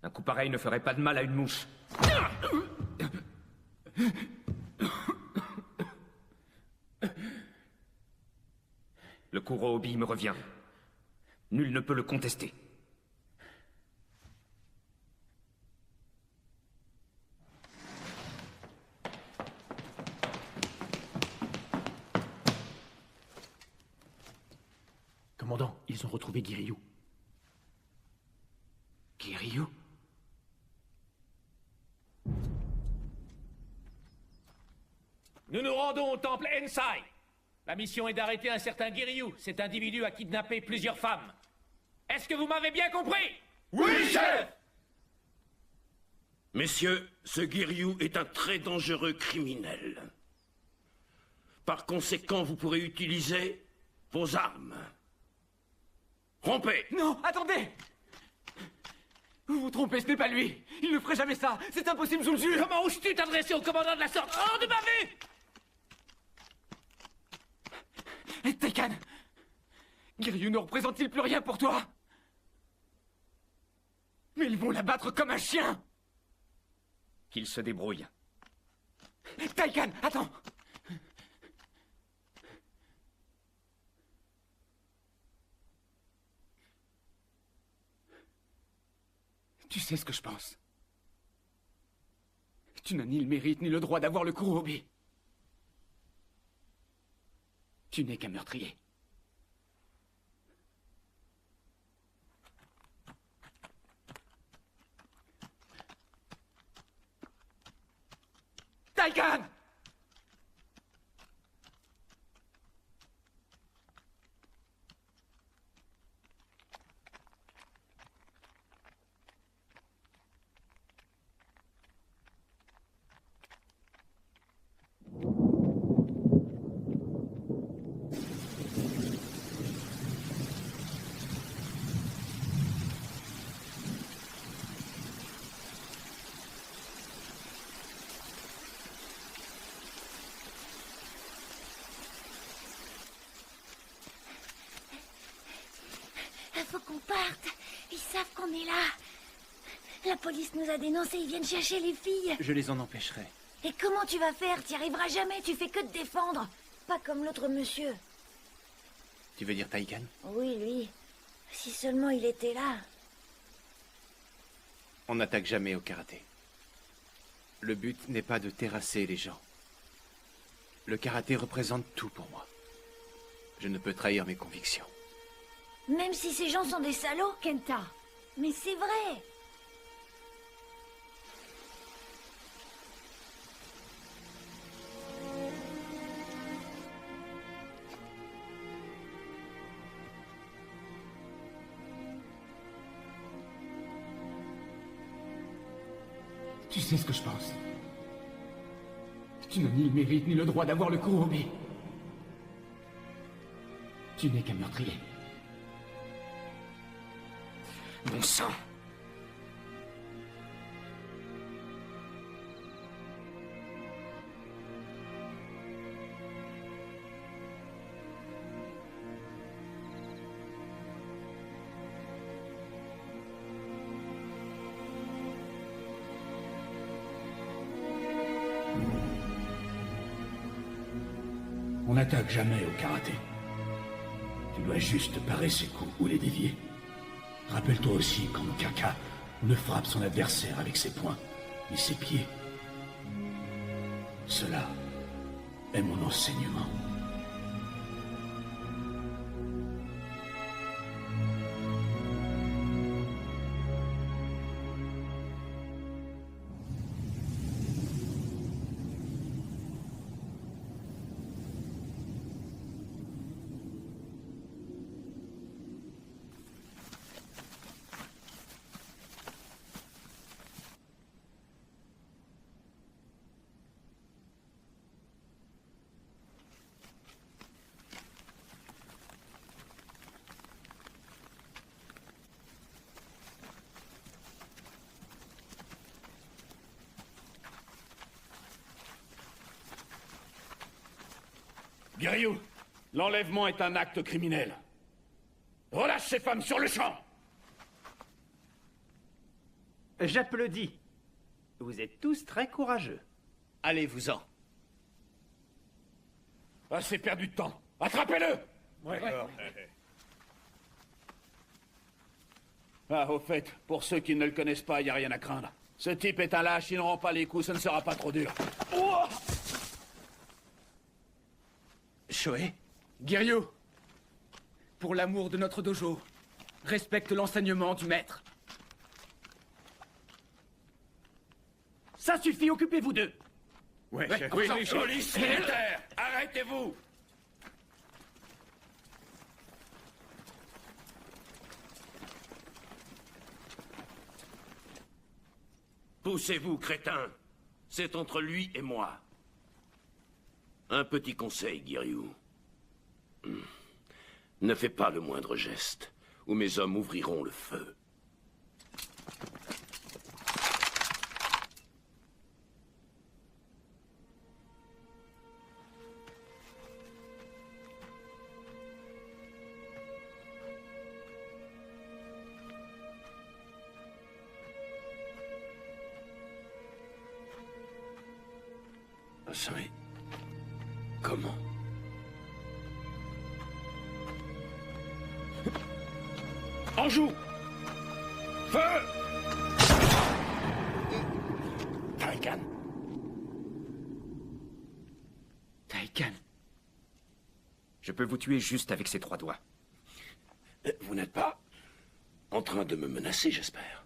Un coup pareil ne ferait pas de mal à une mouche. Le Kurohobi me revient. Nul ne peut le contester. Commandant, ils ont retrouvé Giryu. Giryu? Nous nous rendons au temple Ensai. La mission est d'arrêter un certain Giryu. Cet individu a kidnappé plusieurs femmes. Est-ce que vous m'avez bien compris? Oui, chef! Messieurs, ce Giryu est un très dangereux criminel. Par conséquent, vous pourrez utiliser vos armes. Rompez! Non, attendez! Vous vous trompez, ce n'est pas lui. Il ne ferait jamais ça. C'est impossible, je vous le jure. Comment oses-tu t'adresser au commandant de la sorte? Hors de ma vue! Taikan, Giryu ne représente-t-il plus rien pour toi? Mais ils vont l'abattre comme un chien. Qu'il se débrouille. Taikan, attends. Tu sais ce que je pense. Tu n'as ni le mérite ni le droit d'avoir le Kurohobi. Tu n'es qu'un meurtrier. Taikan! Faut qu'on parte. Ils savent qu'on est là. La police nous a dénoncés, ils viennent chercher les filles. Je les en empêcherai. Et comment tu vas faire? T'y arriveras jamais, tu fais que te défendre. Pas comme l'autre monsieur. Tu veux dire Taikan? Oui, lui. Si seulement il était là. On n'attaque jamais au karaté. Le but n'est pas de terrasser les gens. Le karaté représente tout pour moi. Je ne peux trahir mes convictions. Même si ces gens sont des salauds, Kenta. Mais c'est vrai. Tu sais ce que je pense. Tu n'as ni le mérite ni le droit d'avoir le Kurohobi. Tu n'es qu'un meurtrier. Bon sang! On n'attaque jamais au karaté. Tu dois juste parer ses coups ou les dévier. Rappelle-toi aussi qu'en Okaka, on ne frappe son adversaire avec ses poings, mais ses pieds. Cela est mon enseignement. Giryu, l'enlèvement est un acte criminel. Relâche ces femmes sur le champ! J'applaudis. Vous êtes tous très courageux. Allez-vous-en. Assez perdu de temps. Attrapez-le! Ah, au fait, pour ceux qui ne le connaissent pas, il n'y a rien à craindre. Ce type est un lâche, il ne rend pas les coups, ce ne sera pas trop dur. Shoei? Giryu, pour l'amour de notre dojo, respecte l'enseignement du maître. Ça suffit, occupez-vous d'eux. Oui, police militaire, arrêtez-vous! Poussez-vous, crétin. C'est entre lui et moi. Un petit conseil, Giryu. Ne fais pas le moindre geste, ou mes hommes ouvriront le feu. Oui. Comment? En joue! Feu! Taikan. Taikan. Je peux vous tuer juste avec ces 3 doigts. Vous n'êtes pas en train de me menacer, j'espère.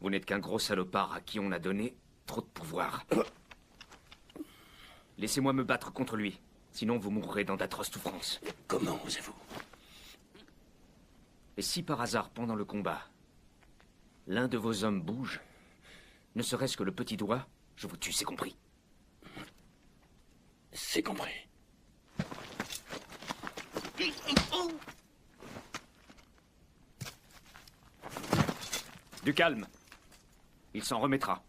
Vous n'êtes qu'un gros salopard à qui on a donné trop de pouvoir. Laissez-moi me battre contre lui, sinon vous mourrez dans d'atroces souffrances. Comment osez-vous? Et si par hasard, pendant le combat, l'un de vos hommes bouge, ne serait-ce que le petit doigt, je vous tue, c'est compris. C'est compris. Du calme. Il s'en remettra.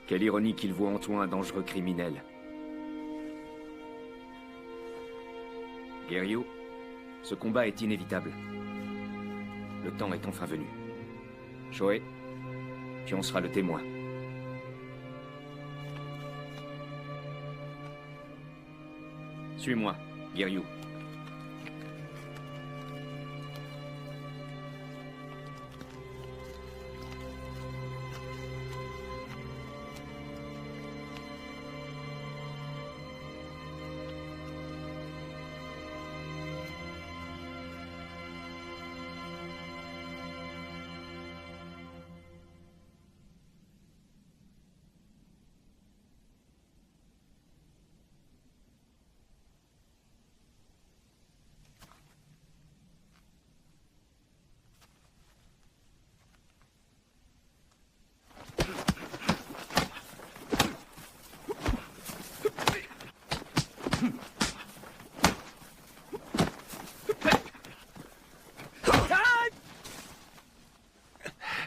Quelle ironie qu'il voit en toi un dangereux criminel. Giryu, ce combat est inévitable. Le temps est enfin venu. Shoei, tu en seras le témoin. Suis-moi, Giryu.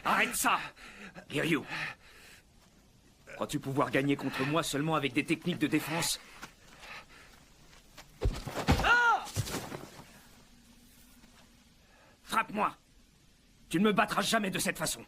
Arrête ça, Giryu. Crois-tu pouvoir gagner contre moi seulement avec des techniques de défense? Frappe-moi. Tu ne me battras jamais de cette façon.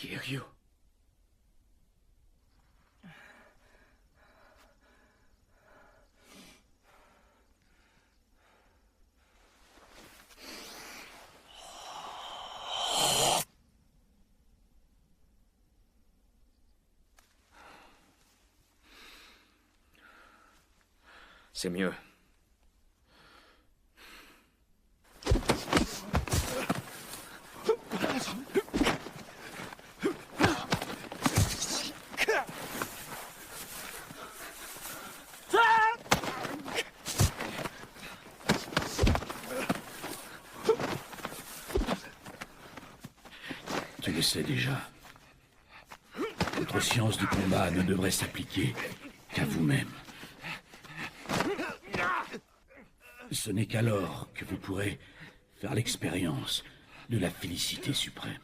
Kiryu. C'est mieux. Tu le sais déjà. Votre science du combat ne devrait s'appliquer qu'à vous-même. Ce n'est qu'alors que vous pourrez faire l'expérience de la félicité suprême.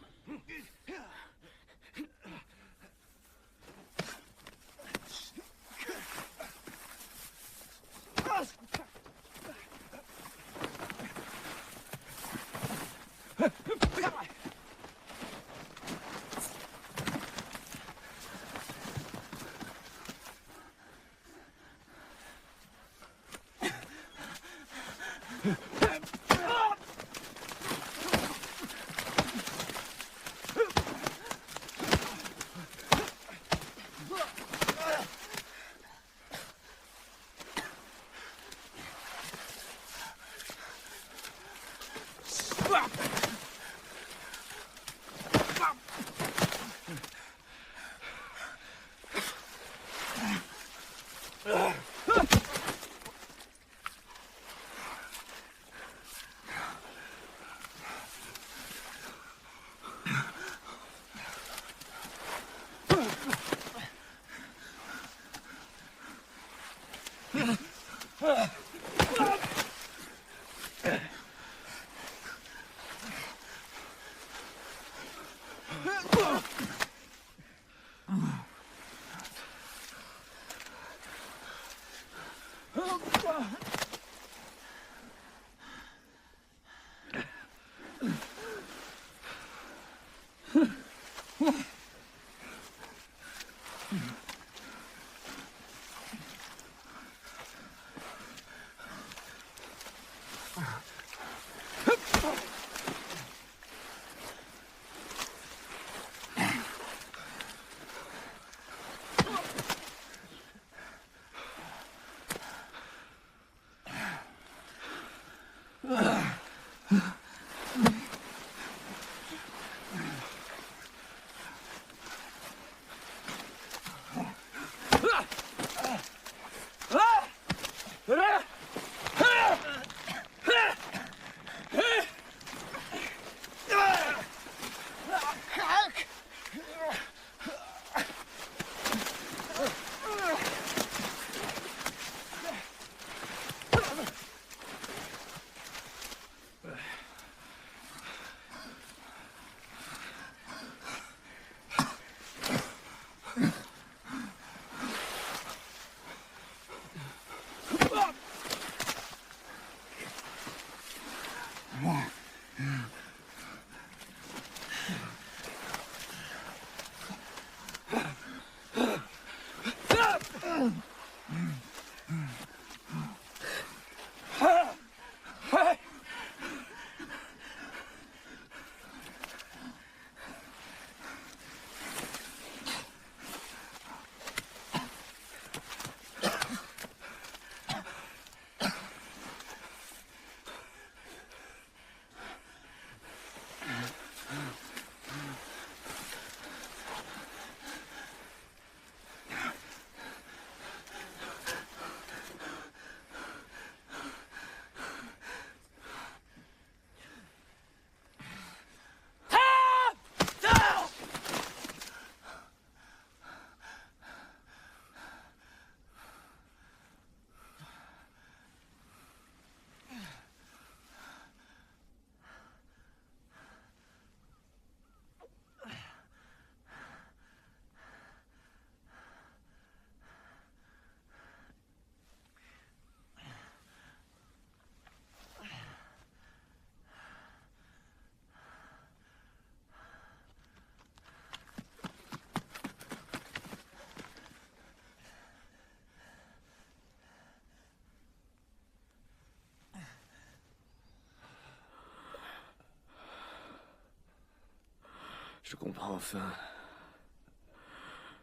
Je comprends enfin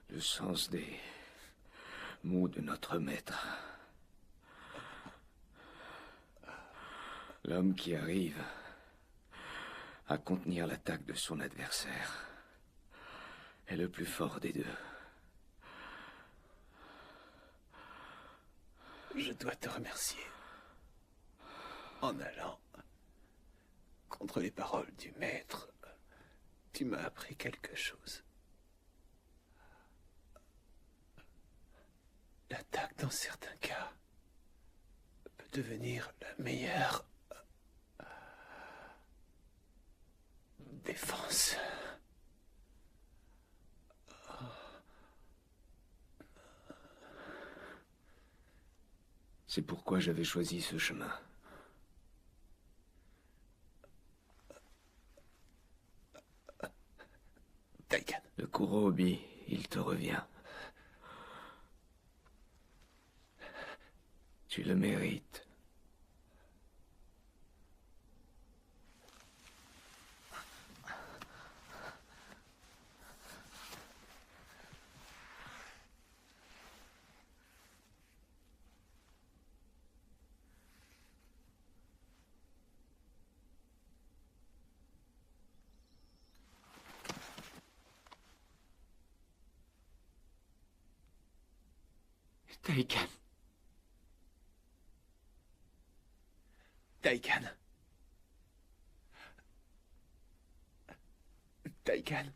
le sens des mots de notre maître. L'homme qui arrive à contenir l'attaque de son adversaire est le plus fort des deux. Je dois te remercier. En allant contre les paroles du maître, tu m'as appris quelque chose. L'attaque, dans certains cas, peut devenir la meilleure défense. C'est pourquoi j'avais choisi ce chemin. Taikan. Le Kurobi, il te revient. Tu le mérites. Taikan. Taikan. Taikan.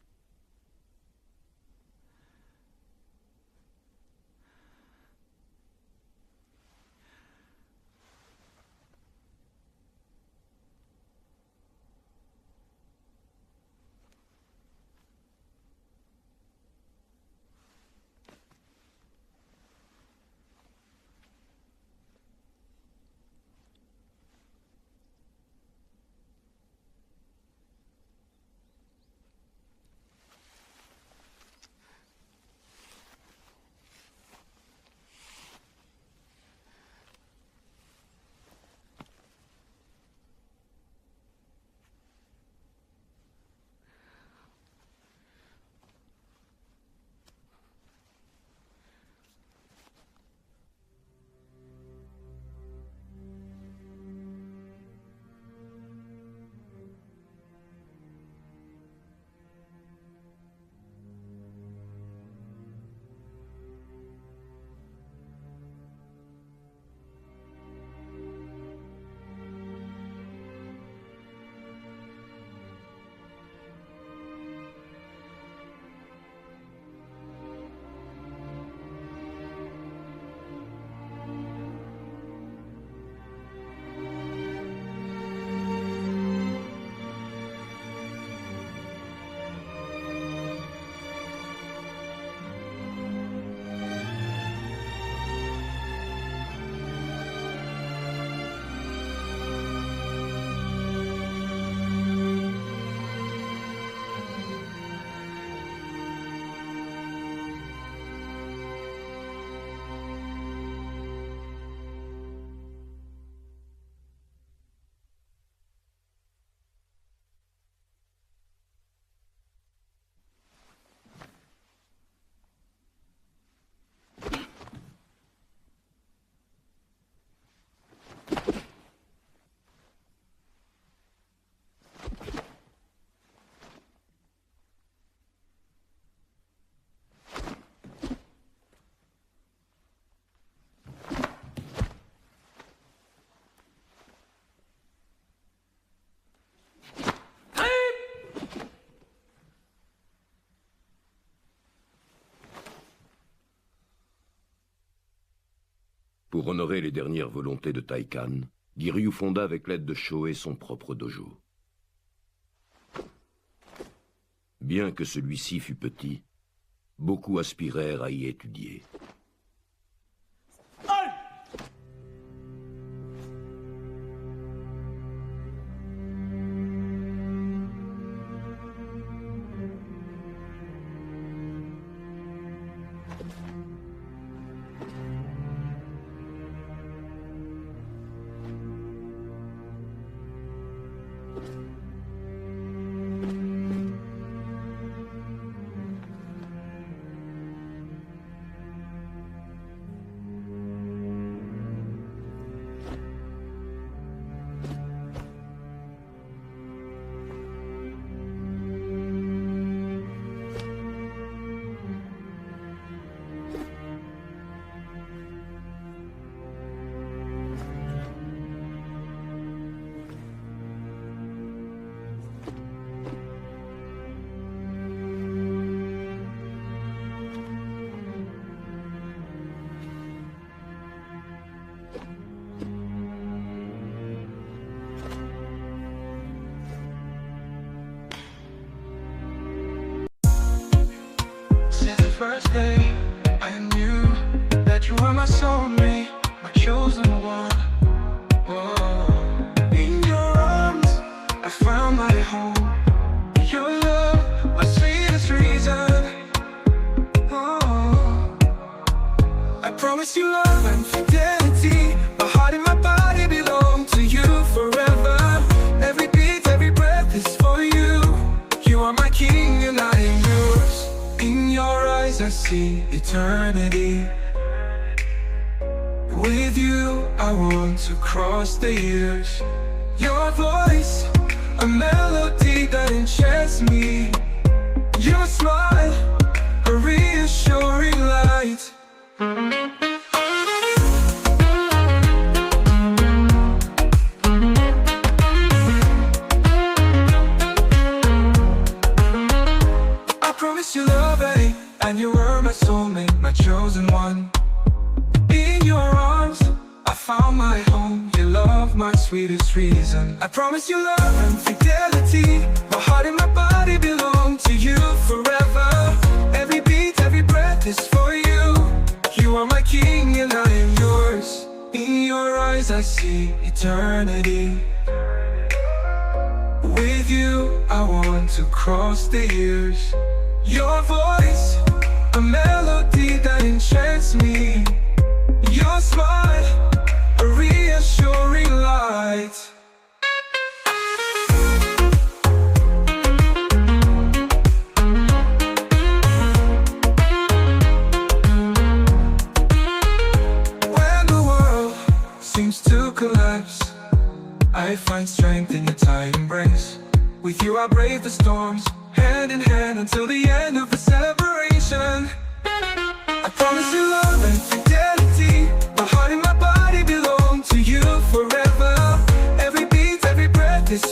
Pour honorer les dernières volontés de Taikan, Giryu fonda avec l'aide de Shohei son propre dojo. Bien que celui-ci fût petit, beaucoup aspirèrent à y étudier. first day, I knew that you were my soulmate, my chosen one. Whoa. In your arms, I found my home. Your love, my sweetest reason. Oh. I promise you love and fidelity. My heart and my body belong to you forever. Every beat, every breath is for you. You are my king and I am yours. In your eyes I see eternity. With you I want to cross the years. Your voice, a melody that enchants me. Your smile, a reassuring light. I promise you love, eh? And you were my soulmate, my chosen one. In your arms, I found my home. Your love, my sweetest reason. I promise you love and fidelity. My heart and my body belong to you forever. Every beat, every breath is for you. You are my king and I am yours. In your eyes I see eternity. With you I want to cross the years. Your voice, a melody that enchants me. Your smile, a reassuring light. When the world seems to collapse, I find strength in your tight embrace. With you I brave the storms, hand in hand until the end of the separation. I promise you love and fidelity. My heart and my body belong to you forever. Every beat, every breath is